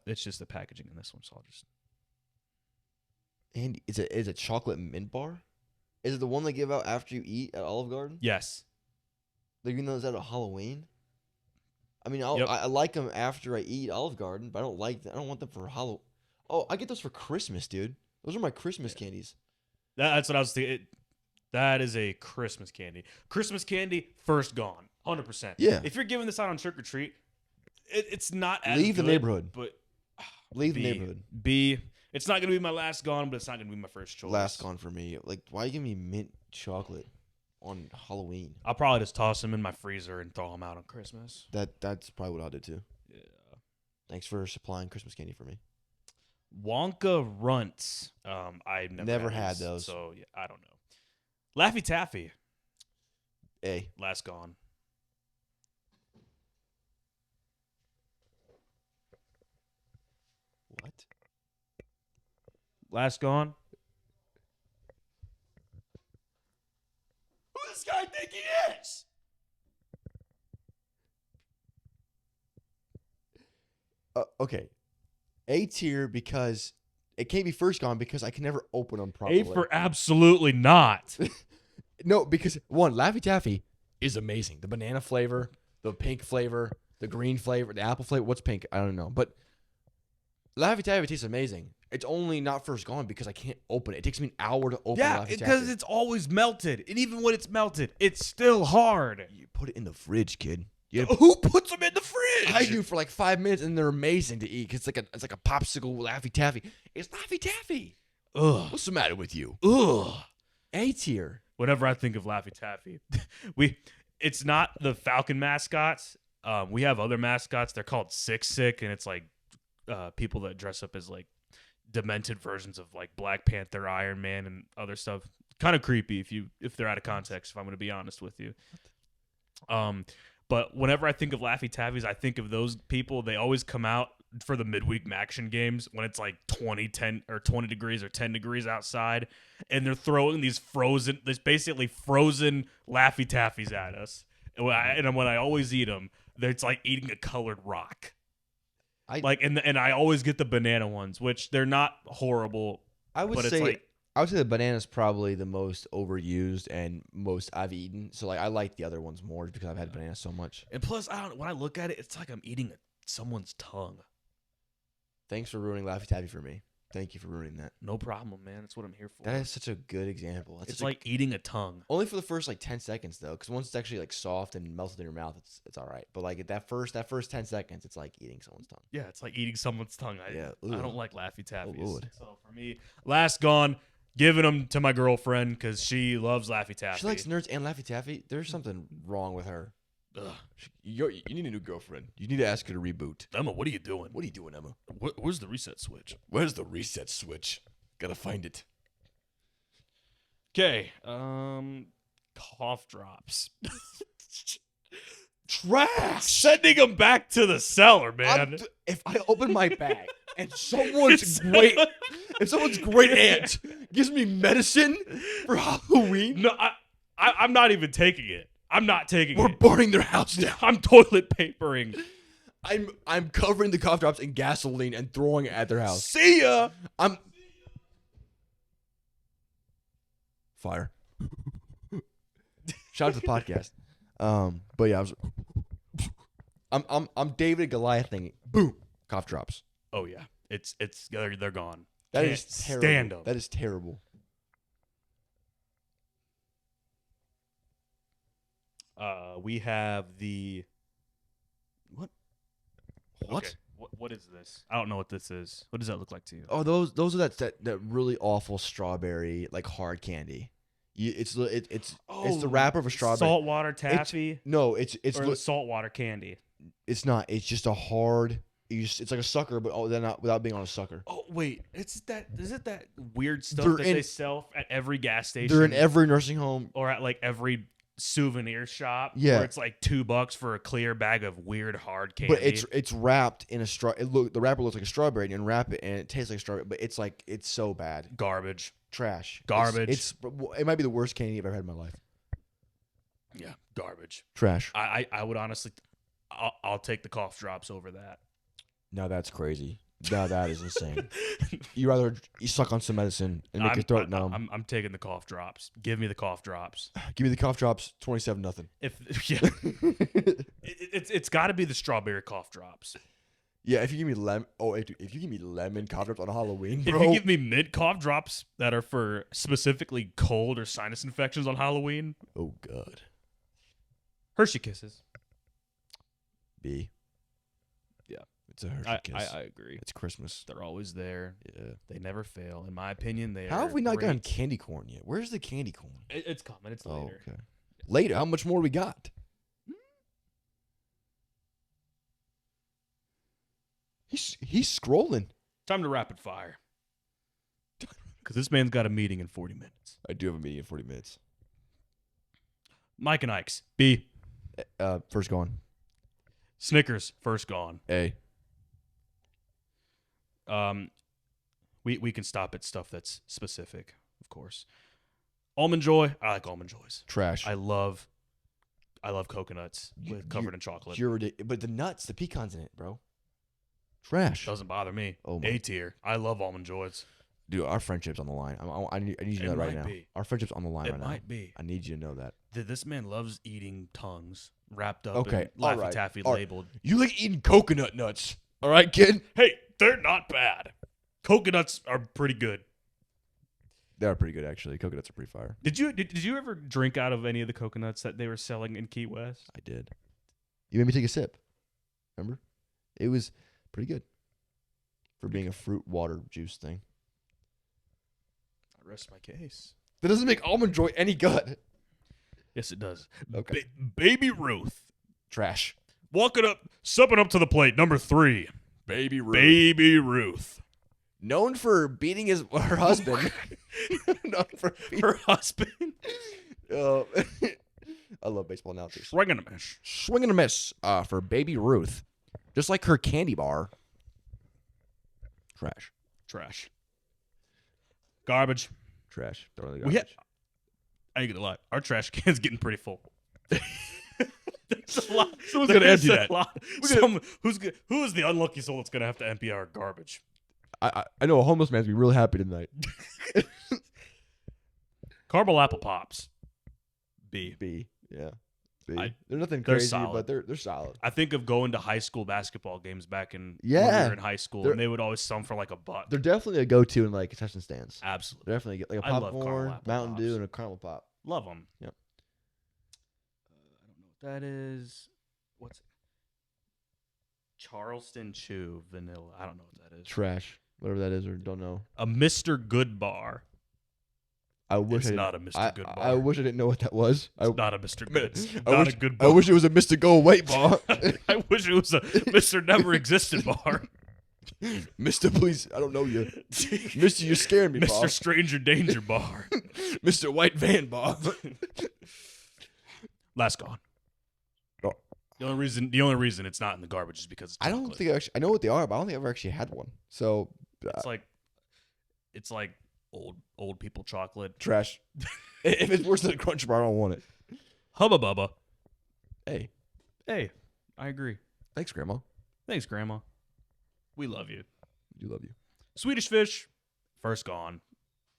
It's just the packaging in this one, so I'll just.
And is it a chocolate mint bar? Is it the one they give out after you eat at Olive Garden?
Yes.
They're giving those out at Halloween. I mean,
Yep.
I like them after I eat Olive Garden, but I don't want them for Halloween. Oh, I get those for Christmas, dude. Those are my Christmas candies.
That's what I was thinking. That is a Christmas candy. Christmas candy, first gone. 100%.
Yeah.
If you're giving this out on trick or treat, it's not as
Leave
good,
the neighborhood.
But
Leave the neighborhood.
It's not going to be my last gone, but it's not going to be my first choice.
Last gone for me. Like, why you give me mint chocolate on Halloween?
I'll probably just toss them in my freezer and throw them out on Christmas.
That's probably what I'll do too.
Yeah.
Thanks for supplying Christmas candy for me.
Wonka Runts. I've
Never had those.
So yeah, I don't know. Laffy Taffy.
A.
Last gone.
What?
Last gone. Who does this guy think he is?
Okay. A tier because it can't be first gone because I can never open them properly.
A for absolutely not.
No, because one, Laffy Taffy is amazing. The banana flavor, the pink flavor, the green flavor, the apple flavor. What's pink? I don't know. But Laffy Taffy tastes amazing. It's only not first gone because I can't open it. It takes me an hour to open Laffy Taffy.
Because it's always melted. And even when it's melted, it's still hard.
You put it in the fridge, kid.
Who puts them in the fridge?
I do for like 5 minutes, and they're amazing to eat. It's like a popsicle Laffy Taffy. It's Laffy Taffy.
Ugh.
What's the matter with you?
Ugh.
A tier.
Whenever I think of Laffy Taffy, it's not the Falcon mascots. We have other mascots. They're called Sick, and it's like people that dress up as like demented versions of like Black Panther, Iron Man, and other stuff. Kind of creepy if they're out of context. If I'm going to be honest with you. But whenever I think of Laffy Taffies, I think of those people. They always come out for the midweek Maction games when it's like 20 degrees or 10 degrees outside, and they're throwing these basically frozen Laffy Taffies at us. And when I always eat them, it's like eating a colored rock. And I always get the banana ones, which they're not horrible.
I would say the banana's probably the most overused and most I've eaten. So like I like the other ones more because I've had bananas so much.
And plus, when I look at it, it's like I'm eating someone's tongue.
Thanks for ruining Laffy Taffy for me. Thank you for ruining that.
No problem, man. That's what I'm here for.
That is such a good example.
It's like eating a tongue.
Only for the first like 10 seconds though, because once it's actually like soft and melted in your mouth, it's all right. But like that first 10 seconds, it's like eating someone's tongue.
Yeah, it's like eating someone's tongue. I don't like Laffy Taffies. So for me, last gone. Giving them to my girlfriend because she loves Laffy Taffy.
She likes Nerds and Laffy Taffy. There's something wrong with her. Ugh. You need a new girlfriend. You need to ask her to reboot.
Emma, what are you doing?
What are you doing, Emma?
Where's the reset switch?
Where's the reset switch? Gotta find it.
Okay. Cough drops. Trash. Sending them back to the cellar, man.
If I open my bag and someone's great aunt gives me medicine for Halloween,
no, I'm not even taking it. I'm not taking it.
We're burning their house down.
I'm toilet papering.
I'm covering the cough drops in gasoline and throwing it at their house.
See ya.
I'm fire. Shout out to the podcast. But yeah, I'm David Goliath thing. Boom, cough drops.
Oh yeah, they're gone.
That is terrible.
Stand them.
That is terrible.
We have the what?
What?
Okay. What is this? I don't know what this is. What does that look like to you?
Oh, those are that really awful strawberry like hard candy. It's the wrapper of a strawberry.
Saltwater taffy.
It's
or saltwater candy.
It's not. It's just a hard. It's like a sucker, but they're not without being on a sucker.
Oh wait, is it that weird stuff they sell at every gas station?
They're in every nursing home
or at like every souvenir shop.
Yeah,
where it's like $2 for a clear bag of weird hard candy.
But it's wrapped in a straw. The wrapper looks like a strawberry, and you unwrap it, and it tastes like a strawberry. But it's so bad.
Garbage.
Trash.
Garbage.
It might be the worst candy I've ever had in my life.
Yeah, garbage.
Trash.
I would honestly, I'll take the cough drops over that.
No, that's crazy. No, that is insane. You suck on some medicine and make your throat numb.
I'm taking the cough drops. Give me the cough drops.
Give me the cough drops. 27-0.
It's got to be the strawberry cough drops.
Yeah, if you give me lemon. Oh, wait, dude, if you give me lemon cough drops on Halloween, bro.
If you give me mint cough drops that are for specifically cold or sinus infections on Halloween.
Oh God.
Hershey Kisses.
B.
Yeah.
It's a Hershey Kiss.
I agree.
It's Christmas.
They're always there.
Yeah.
They never fail. In my opinion, they
How
are
have we not
great.
gotten candy corn yet? Where's the candy corn?
It's coming. It's later.
Okay. Later. How much more we got? He's scrolling.
Time to rapid fire. Because this man's got a meeting in 40 minutes.
I do have a meeting in 40 minutes.
Mike and Ike's. B.
First gone.
Snickers. First gone.
A.
We can stop at stuff that's specific, of course. Almond Joy. I like Almond Joys.
Trash.
I love coconuts covered in chocolate.
But the nuts, the pecans in it, bro. Trash.
Doesn't bother me.
Oh my.
A tier. I love Almond Joys.
Dude, our friendship's on the line. I need you to know that right now. Our friendship's on the line right now.
It might be.
I need you to know that.
This man loves eating tongues wrapped up
Okay,
in Laffy Taffy labeled.
You like eating coconut nuts. All right, kid?
Hey, they're not bad. Coconuts are pretty good.
They are pretty good, actually. Coconuts are pretty fire.
Did you ever drink out of any of the coconuts that they were selling in Key West?
I did. You made me take a sip. Remember? It was pretty good for being a fruit water juice thing.
I rest my case.
That doesn't make Almond Joy any good.
Yes, it does.
Okay.
Baby Ruth.
Trash.
Stepping up to the plate, number 3.
Baby Ruth.
Baby Ruth.
Known for beating her husband. Known for
her husband.
I love baseball announcers.
Swing and a miss.
Swing and a miss for Baby Ruth. Just like her candy bar. Trash.
Garbage.
Trash. Throw in the garbage.
I ain't gonna lie. Our trash can's getting pretty full. There's a lot.
Someone's gonna empty that.
Who is the unlucky soul that's gonna have to empty our garbage?
I know a homeless man's gonna be really happy tonight.
Caramel apple pops. B.
Yeah. B. They're nothing crazy, but they're solid.
I think of going to high school basketball games back when we were in high school, and they would always sell them for like $1.
They're definitely a go-to in like concession stands.
Absolutely.
They're definitely like a popcorn, Mountain Dew, and a caramel pop.
Love them.
Yep.
I don't know what that is. What's it? Charleston Chew vanilla. I don't know what that is.
Trash. Whatever that is, or don't know.
A Mr. Good bar. It's not a Mr. Good bar.
I wish I didn't know what that was.
It's not a Mr. Good.
A good bar. I wish it was a Mr. Go Away bar.
I wish it was a Mr. Never Existed bar.
Mr. Please, I don't know you. Mr. You're scaring me,
Mr. Stranger Danger bar.
Mr. White Van bar.
Last gone.
Oh.
The only reason it's not in the garbage is because it's chocolate.
I don't think I know what they are, but I don't think I've ever actually had one. So
it's like old people chocolate.
Trash. If it's worse than a Crunch Bar, I don't want it.
Hubba Bubba.
Hey,
I agree.
Thanks, Grandma.
Thanks, Grandma. We love you.
We do love you.
Swedish Fish. First gone.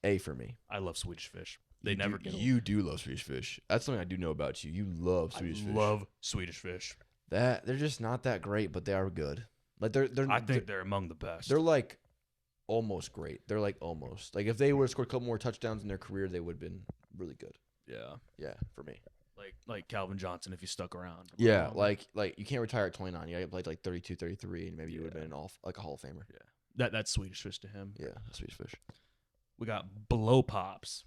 A for me.
I love Swedish Fish. They never get old.
You do love Swedish Fish. That's something I do know about you. You love Swedish Fish.
I love Swedish Fish.
They're just not that great, but they are good. Like
I think they're among the best.
They're like almost great. They're like almost. Like if they would have scored a couple more touchdowns in their career, they would have been really good.
Yeah.
Yeah, for me.
Like Calvin Johnson if you stuck around.
Yeah, like you can't retire at 29. You played like 32, 33, and maybe you would have been like a Hall of Famer.
Yeah. That's Swedish Fish to him.
Yeah, Swedish Fish.
We got Blow Pops.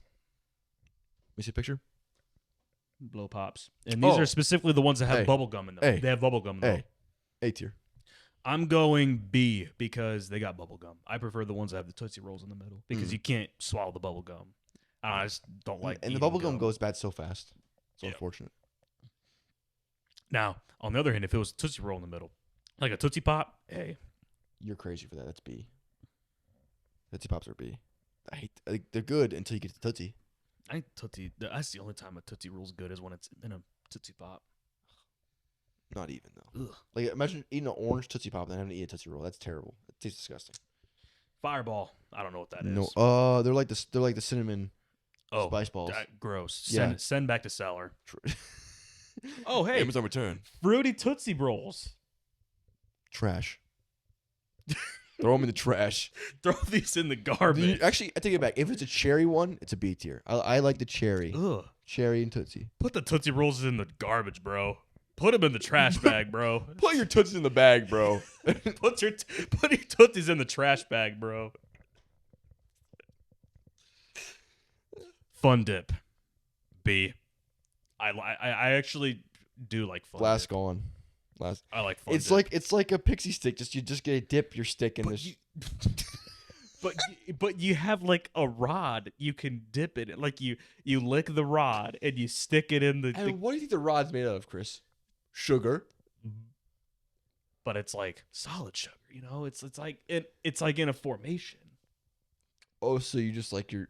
Let me see a picture.
Blow Pops. And these are specifically the ones that have bubble gum in them. They have bubble gum in them.
A tier.
I'm going B because they got bubble gum. I prefer the ones that have the Tootsie Rolls in the middle because you can't swallow the bubble gum. I just don't like
and the bubble gum goes bad so fast. It's unfortunate.
Now, on the other hand, if it was a Tootsie Roll in the middle, like a Tootsie Pop, A.
You're crazy for that. That's B. Tootsie Pops are B. They're good until you get to Tootsie.
I think Tootsie. That's the only time a Tootsie Roll's good is when it's in a Tootsie Pop.
Not even though.
Ugh.
Like imagine eating an orange Tootsie Pop and then having to eat a Tootsie Roll. That's terrible. It tastes disgusting.
Fireball. I don't know what that
No,
is.
they're like the cinnamon spice balls.
Gross.
Yeah.
Send back to cellar. Oh, hey.
Amazon return.
Fruity Tootsie Rolls.
Trash. Throw them in the trash.
Throw these in the garbage.
Actually, I take it back. If it's a cherry one, it's a B tier. I like the cherry.
Ugh.
Cherry and Tootsie.
Put the Tootsie Rolls in the garbage, bro. Put them in the trash bag, bro.
Put your Tootsies in the bag, bro.
Put your Tootsies in the trash bag, bro. Fun Dip. B. I actually do like Fun
Last
Dip.
gone.
I like Fun Dip.
It's like a pixie stick. You just get to dip your stick in this.
But you have like a rod you can dip it. Like you lick the rod and you stick it in the.
And what do you think the rod's made out of, Chris? Sugar.
But it's like solid sugar. You know, it's like in a formation.
Oh, so you just like your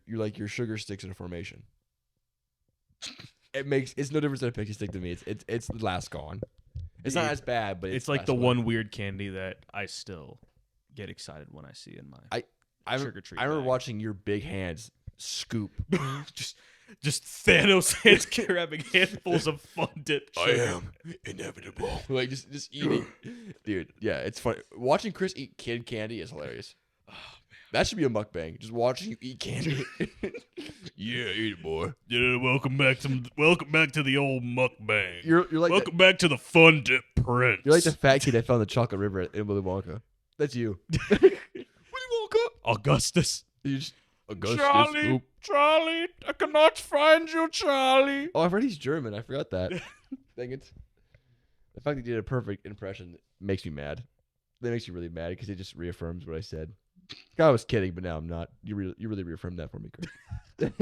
sugar sticks in a formation. It's no different than a pixie stick to me. It's last gone. It's not as bad, but
it's like the one weird candy that I still get excited when I see in my sugar treat.
I remember
bag.
watching your big hands scoop.
just Thanos hands grabbing handfuls of Fun Dip.
I am inevitable. Like just eating, dude. Yeah, it's funny. Watching Chris eat kid candy is hilarious. Oh, man. That should be a mukbang. Just watching you eat candy. Yeah, eat it, boy.
Yeah, welcome back to the old mukbang.
You're like
welcome back to the Fun Dip Prince.
You're like the fat kid that found the chocolate river in Willy Wonka. That's you. Willy Wonka.
Augustus.
You just, Augustus.
Charlie,
Oop.
Charlie, I cannot find you, Charlie.
Oh, I've heard he's German. I forgot that. Dang it. The fact that you did a perfect impression makes me mad. That makes me really mad because it just reaffirms what I said. I was kidding, but now I'm not. You really reaffirmed that for me, Chris.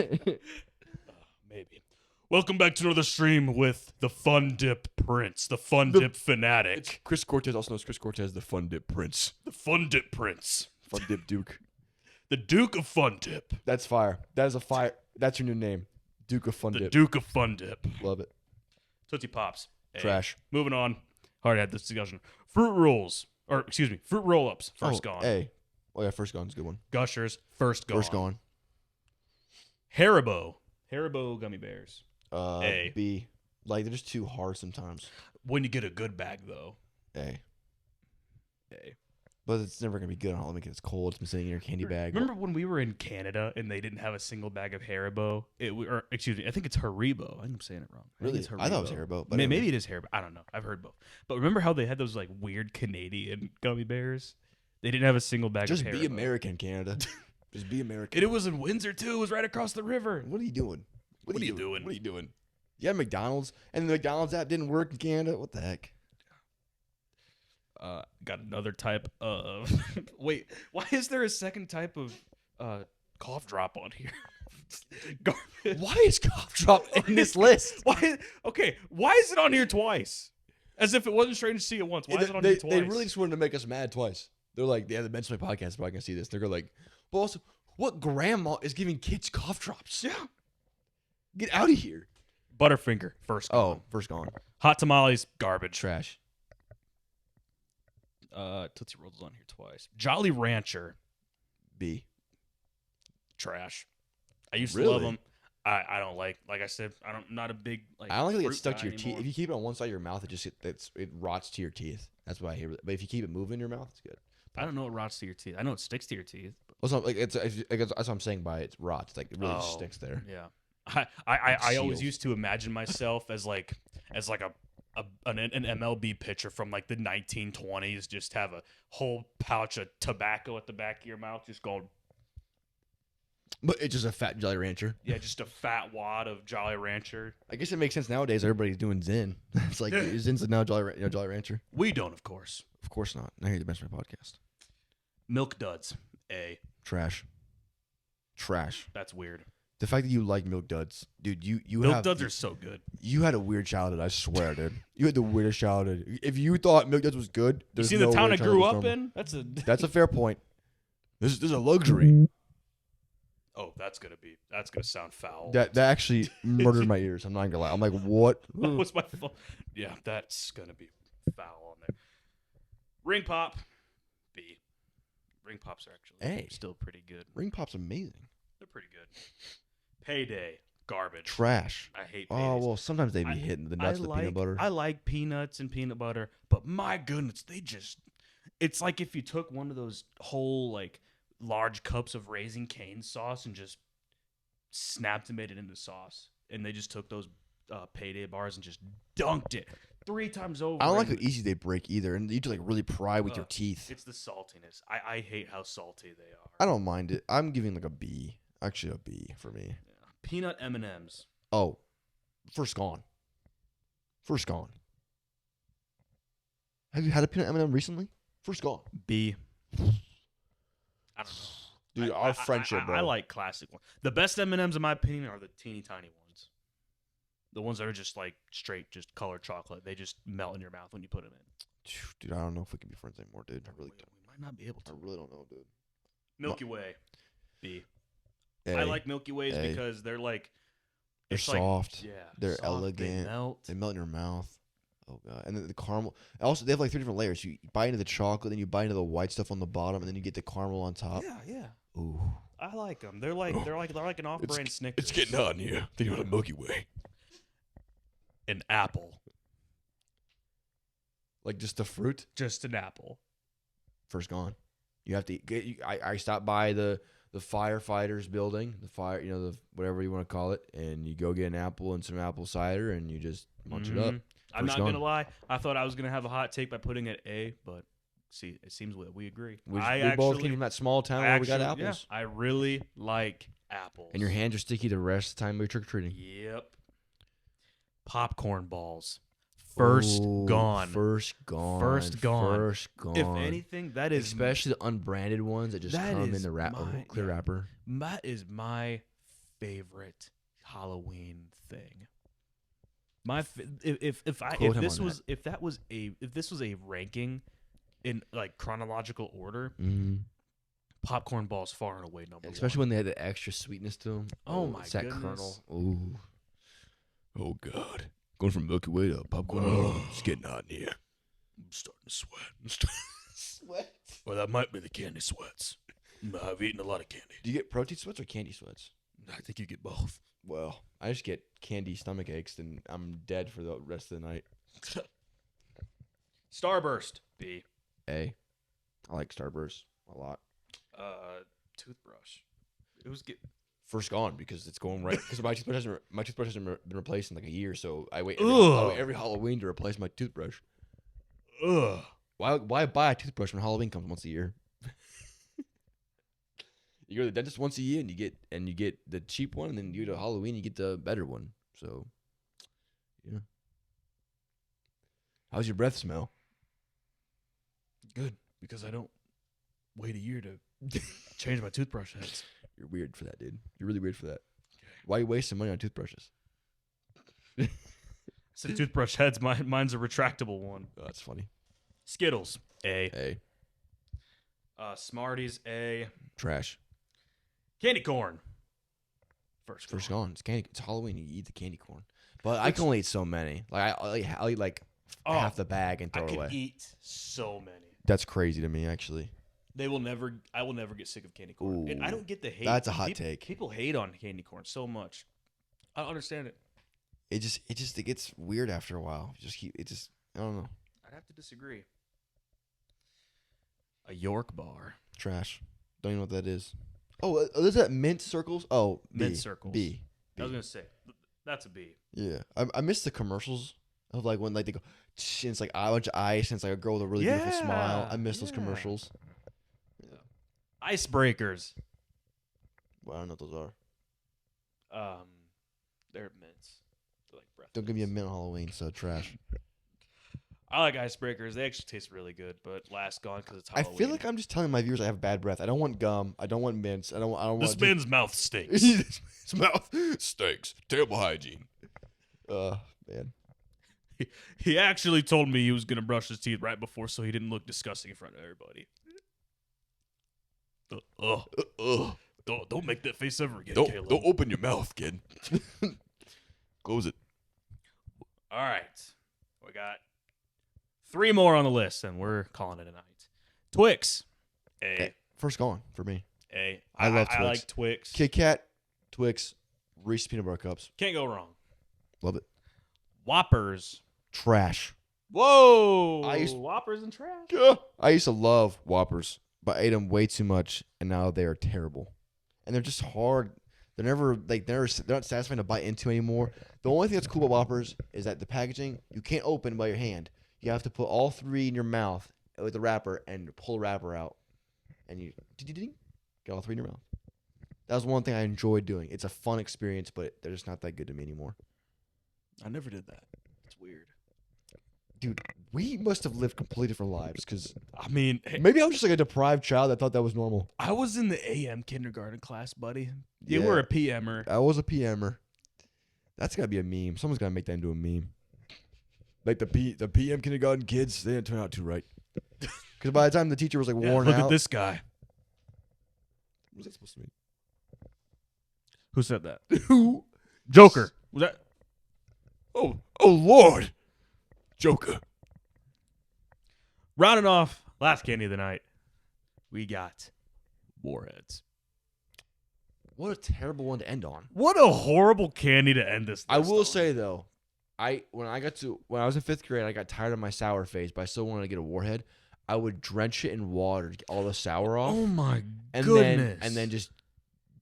Maybe. Welcome back to another stream with the Fun Dip Prince, the Fun Dip Fanatic.
It's Chris Cortez, also known as Chris Cortez, the Fun Dip Prince.
The Fun Dip Prince.
Fun Dip Duke.
The Duke of Fun Dip.
That's fire. That is a fire. That's your new name. Duke of Fun
The
Dip.
Duke of Fun Dip.
Love it.
Tootsie Pops. A.
Trash.
Moving on. Already had this discussion. Fruit Rolls. Or, excuse me, Fruit Roll-Ups. First gone.
A. Oh, yeah, first gone is a good one.
Gushers. First gone.
First gone.
Haribo. Haribo Gummy Bears. A.
B. Like, they're just too hard sometimes.
When you get a good bag, though.
A.
A.
But it's never going to be good on Halloween because it's cold. It's been sitting in your candy bag.
Remember when we were in Canada and they didn't have a single bag of Haribo? Or excuse me, I think it's Haribo. I think I'm saying it wrong.
Really? I thought it was Haribo. But
Maybe it is Haribo. I don't know. I've heard both. But remember how they had those like weird Canadian gummy bears? They didn't have a single bag of Haribo.
Just be American, Canada. Just be American.
And it was in Windsor, too. It was right across the river.
What are you doing?
What are you doing?
What are you doing? You had McDonald's, and the McDonald's app didn't work in Canada? What the heck?
Got another type of... Wait, why is there a second type of cough drop on here? Garbage.
Why is cough drop in this list?
Why? Okay, why is it on here twice? As if it wasn't strange to see it once. Why is it on here twice?
They really just wanted to make us mad twice. They're like, they mentioned my podcast, but I can see this. They're like, but also, what grandma is giving kids cough drops?
Yeah.
Get out of here.
Butterfinger, first gone.
Oh, first gone.
Hot tamales, garbage.
Trash.
Tootsie Rolls is on here twice. Jolly Rancher,
B.
trash. I used to
Really?
love them. I don't like I said, I'm not a big like.
I don't think it
fruit
gets stuck
guy
to your teeth.
anymore.
If you keep it on one side of your mouth, it rots to your teeth. That's what I hear. But if you keep it moving in your mouth, it's good.
I don't know what rots to your teeth. I know it sticks to your teeth.
Well, it's not, like that's what I'm saying by it rots. Like it really just sticks there.
Yeah. I always
Seals.
used to imagine myself as an MLB pitcher from like the 1920s, just have a whole pouch of tobacco at the back of your mouth, just going.
But it's just a fat Jolly Rancher.
Yeah, just a fat wad of Jolly Rancher.
I guess it makes sense nowadays. Everybody's doing Zen. It's like Zen's now Jolly Rancher.
We don't, of course.
Of course not. Now here's the best of my podcast.
Milk Duds. A.
Trash.
That's weird.
The fact that you like Milk Duds, dude,
Milk Duds are so good.
You had a weird childhood, I swear, dude. You had the weirdest childhood. If you thought Milk Duds was good,
You
there's
see
no
the town
way
I grew
childhood
up
was normal.
in?
That's a fair point. This is a luxury.
Oh, that's gonna sound foul.
That actually murdered my ears. I'm not gonna lie. I'm like, what?
That was my fault. Yeah, that's gonna be foul on there. Ring pop, B. Ring pops are actually still pretty good.
Ring pop's amazing.
They're pretty good. Payday, garbage.
Trash.
I hate
Oh,
paydays.
well, sometimes they be hitting the nuts with peanut butter.
I like peanuts and peanut butter, but my goodness, it's like if you took one of those whole, like, large cups of Raising Cane sauce and just snapped and made it into sauce. And they just took those Payday bars and just dunked it 3 times over.
I don't like how easy they break either, and you have to like really pry with your teeth.
It's the saltiness. I hate how salty they are.
I don't mind it. I'm giving like a B. Actually, a B for me.
Yeah. Peanut M&Ms.
Oh, first gone. First gone. Have you had a peanut M&M recently? First gone.
B. I don't know.
Dude, our friendship, bro.
I like classic ones. The best M&Ms, in my opinion, are the teeny tiny ones. The ones that are just like straight, just colored chocolate. They just melt in your mouth when you put them in.
Dude, I don't know if we can be friends anymore, dude. I really don't.
We might not be able to.
I really don't know, dude.
Milky Way. B.
A.
I like Milky Ways because they're like...
They're soft.
Yeah.
They're
soft,
elegant.
They melt
in your mouth. Oh, God. And then the caramel. Also, they have like 3 different layers. You bite into the chocolate, then you bite into the white stuff on the bottom, and then you get the caramel on top.
Yeah.
Ooh.
I like them. They're like an off-brand Snickers.
It's getting hot in here. Think about a Milky Way.
An apple.
Like just the fruit?
Just an apple.
First gone. You have to get. I stopped by the firefighters building, the whatever you want to call it, and you go get an apple and some apple cider, and you just munch it up.
I'm not gonna lie. I thought I was gonna have a hot take by putting it A, but see, it seems we agree.
We both came from that small town where we got apples.
Yeah, I really like apples.
And your hands are sticky the rest of the time we're trick or treating.
Yep. Popcorn balls. First gone.
First gone.
First gone.
First gone.
If anything, that is
especially the unbranded ones that just come in the clear wrapper.
That is my favorite Halloween thing. If this was a ranking in like chronological order, popcorn balls far and away number one.
Especially when they had the extra sweetness to them.
Oh my
it's that
goodness.
kernel. Ooh.
Oh, God. Going from Milky Way to popcorn. Oh, it's getting hot in here. I'm starting to sweat.
Sweat?
Well, that might be the candy sweats. I've eaten a lot of candy.
Do you get protein sweats or candy sweats?
I think you get both.
Well, I just get candy stomach aches, and I'm dead for the rest of the night.
Starburst. B.
A. I like Starburst a lot.
Toothbrush. It was good.
First gone because it's going right because my toothbrush hasn't been replaced in like a year, so I wait every Halloween to replace my toothbrush.
Ugh.
Why buy a toothbrush when Halloween comes once a year? You go to the dentist once a year and you get the cheap one, and then you go to Halloween you get the better one. So, yeah. How's your breath smell?
Good, because I don't wait a year to change my toothbrush heads.
You're weird for that, dude. You're really weird for that. Okay. Why are you wasting money on toothbrushes?
So toothbrush heads, mine's a retractable one.
Oh, that's funny.
Skittles. A.
A.
Smarties. A.
Trash.
Candy corn.
First gone. It's candy. It's Halloween. You eat the candy corn. But I can only eat so many. Like I'll eat like half the bag and throw it away.
I can eat so many.
That's crazy to me, actually.
I will never get sick of candy corn.
Ooh,
and I don't get the hate.
That's a hot take.
People hate on candy corn so much. I don't understand it.
It gets weird after a while. I don't know.
I'd have to disagree. A York bar.
Trash. Don't even know what that is. Oh, is that mint circles? Oh,
mint circles.
B.
I was gonna say that's a B.
Yeah, I miss the commercials of like when like they go, and it's like a bunch of ice, and it's like a girl with a really beautiful smile. I miss those commercials.
Icebreakers.
Well, I don't know what those
are. They're mints. They're like breath.
Don't give me a mint on Halloween, so trash.
I like icebreakers. They actually taste really good, but last gone because it's Halloween.
I feel like I'm just telling my viewers I have bad breath. I don't want gum. I don't want mints. I don't want.
This man's mouth stinks.
His mouth stinks. Terrible hygiene.
Man.
He actually told me he was gonna brush his teeth right before, so he didn't look disgusting in front of everybody. Don't make that face ever again, Caleb.
Don't open your mouth, kid. Close it.
All right. We got 3 more on the list, and we're calling it a night. Twix. A.
First gone for me.
A.
I love
I
Twix.
like Twix.
Kit Kat, Twix, Reese's Peanut Butter Cups.
Can't go wrong.
Love it.
Whoppers.
Trash.
Whoa.
I used-
Whoppers and trash.
I used to love Whoppers, but I ate them way too much, and now they are terrible. And they're just hard. They're they're not satisfying to bite into anymore. The only thing that's cool about Whoppers is that the packaging you can't open by your hand. You have to put all 3 in your mouth with the wrapper and pull the wrapper out, and you get all 3 in your mouth. That was one thing I enjoyed doing. It's a fun experience, but they're just not that good to me anymore.
I never did that. It's weird.
Dude, we must have lived completely different lives because
I mean, hey,
maybe I was just like a deprived child that thought that was normal.
I was in the AM kindergarten class, buddy. You
Yeah.
were a PMer.
I was a PMer. That's gotta be a meme. Someone's gotta make that into a meme. Like the PM kindergarten kids, they didn't turn out too right. Because by the time the teacher was like worn
look
out,
at this guy.
what was that supposed to mean?
Who said that?
Who?
Joker. Was that?
Oh Lord, Joker.
Rounding off last candy of the night, we got Warheads.
What a terrible one to end on.
What a horrible candy to end this.
I
list
will
on.
say though, when I was in 5th grade, I got tired of my sour phase, but I still wanted to get a Warhead. I would drench it in water to get all the sour off.
Oh my
and
goodness.
then just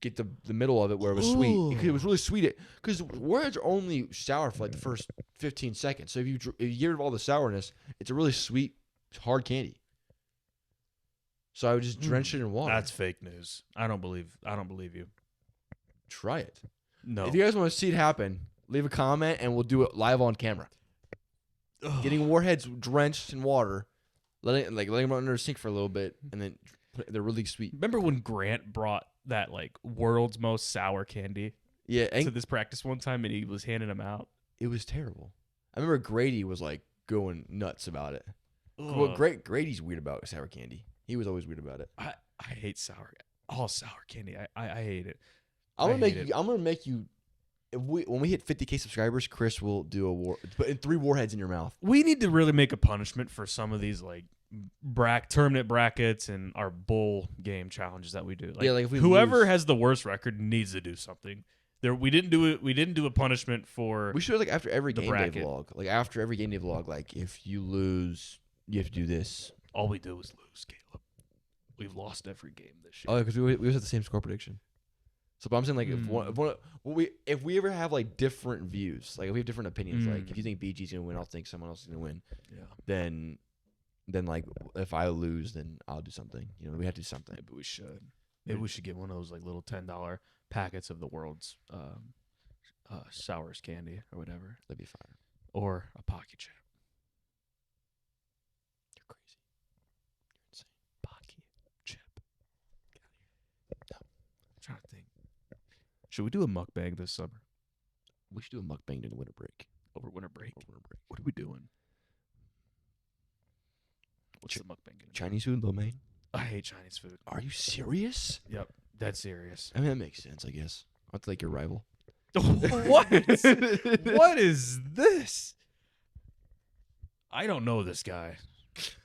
get the middle of it where it was sweet. It was really sweet. Because Warheads are only sour for like the first 15 seconds. So if you get rid of all the sourness, it's a really sweet, hard candy. So I would just drench it in water.
That's fake news. I don't believe you.
Try it.
No.
If you guys want to see it happen, leave a comment and we'll do it live on camera.
Ugh.
Getting Warheads drenched in water, letting them run under a sink for a little bit, and then they're really sweet.
Remember when Grant brought that like world's most sour candy
Yeah,
to this practice one time, and he was handing them out?
it was terrible. I remember Grady was like going nuts about it.
Ugh.
Well, Grady's weird about sour candy. He was always weird about it.
I hate all sour candy. I hate it.
I'm
I
gonna
hate it.
I'm gonna make you. When we hit 50K subscribers, Chris will do put 3 Warheads in your mouth.
We need to really make a punishment for some of these like tournament brackets and our bowl game challenges that we do. Like,
Yeah, like if we
whoever
lose-
has the worst record needs to do something. We didn't do it. We didn't do a punishment for.
We should like after every
The
game
bracket.
day vlog. Like after every game day vlog, like if you lose, you have to do this.
All we do is lose, Caleb. We've lost every game this
Oh,
year.
because we always have the same score prediction. So, but I'm saying like if we ever have like different views, like if we have different opinions, like if you think BG's gonna win, I'll think someone else is gonna win.
Yeah.
Then like if I lose, then I'll do something. You know, we have to do something.
Maybe we should. Maybe we should get one of those like little $10 packets of the world's sours candy or whatever,
That'd be fire.
or a pocket chip.
You're crazy. You're insane.
Pocket chip. I'm trying to think. Should we do a mukbang this summer
We should do a mukbang during the winter break.
over winter break?
Over winter break.
What are we doing? What's the mukbang gonna be?
Chinese food, lo mein.
I hate Chinese food.
Are you serious?
Yep, dead serious.
I mean, that makes sense, I guess. I'll take your rival.
What? What is this? I don't know this guy.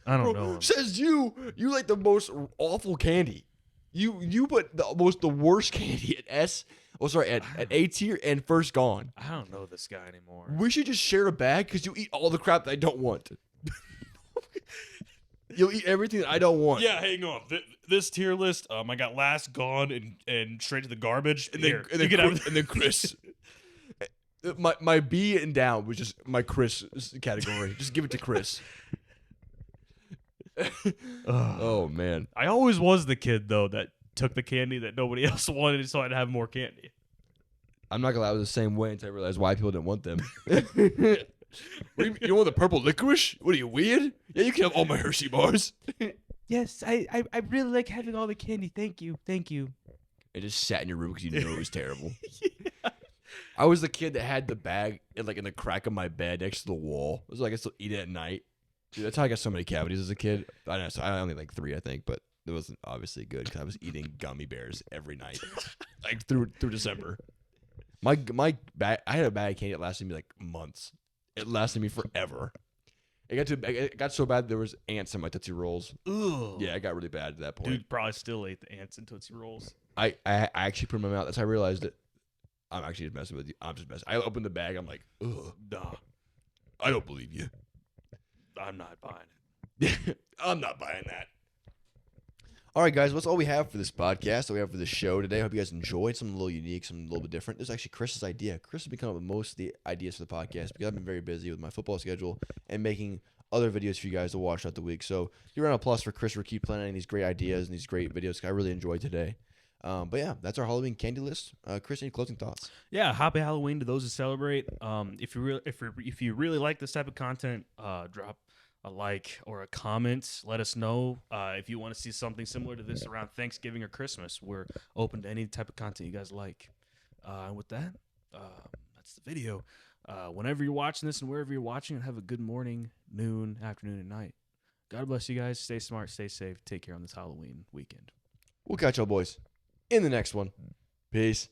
I don't know him.
Says you like the most awful candy. You put the worst candy at at A tier and first gone.
I don't know this guy anymore.
We should just share a bag because you eat all the crap that I don't want. You'll eat everything that I don't want.
Yeah, hang on. This tier list, I got last, gone, and straight to the garbage.
And
Here,
then,
you can have-
and then Chris. my B and down was just my Chris category. Just give it to Chris. Oh man.
I always was the kid though that took the candy that nobody else wanted, so I'd have more candy.
I'm not gonna lie, I was the same way until I realized why people didn't want them. You don't want the purple licorice? What are you, weird? Yeah, you can have all my Hershey bars.
Yes, I really like having all the candy. Thank you.
It just sat in your room because you knew it was terrible. I was the kid that had the bag in the crack of my bed next to the wall. It was like I still eat it at night. Dude, that's how I got so many cavities as a kid. I know, so I only like 3, I think, but it wasn't obviously good because I was eating gummy bears every night, like through December. My bag, I had a bag of candy that lasted me like months. It lasted me forever. It got so bad there was ants in my Tootsie Rolls.
Ugh.
Yeah, it got really bad at that point.
Dude probably still ate the ants and Tootsie Rolls.
I actually put them in my mouth. That's how I realized that I'm actually just messing with you. I'm just messing. I opened the bag. I'm like, ugh.
Nah,
I don't believe you.
I'm not buying it.
I'm not buying that.
All right, guys, that's all we have for this podcast. That we have for this show today. I hope you guys enjoyed something a little unique, something a little bit different. This is actually Chris's idea. Chris has been coming up with most of the ideas for the podcast because I've been very busy with my football schedule and making other videos for you guys to watch throughout the week. So give a round of applause for Chris for keep planning these great ideas and these great videos. I really enjoyed today. But yeah, that's our Halloween candy list. Chris, any closing thoughts?
Yeah, happy Halloween to those who celebrate. If you really like this type of content, drop a like or a comment. Let us know if you want to see something similar to this around Thanksgiving or Christmas. We're open to any type of content you guys like. And with that, that's the video. Whenever you're watching this and wherever you're watching, have a good morning, noon, afternoon, and night. God bless you guys. Stay smart, stay safe. Take care on this Halloween weekend.
We'll catch y'all boys in the next one. Peace.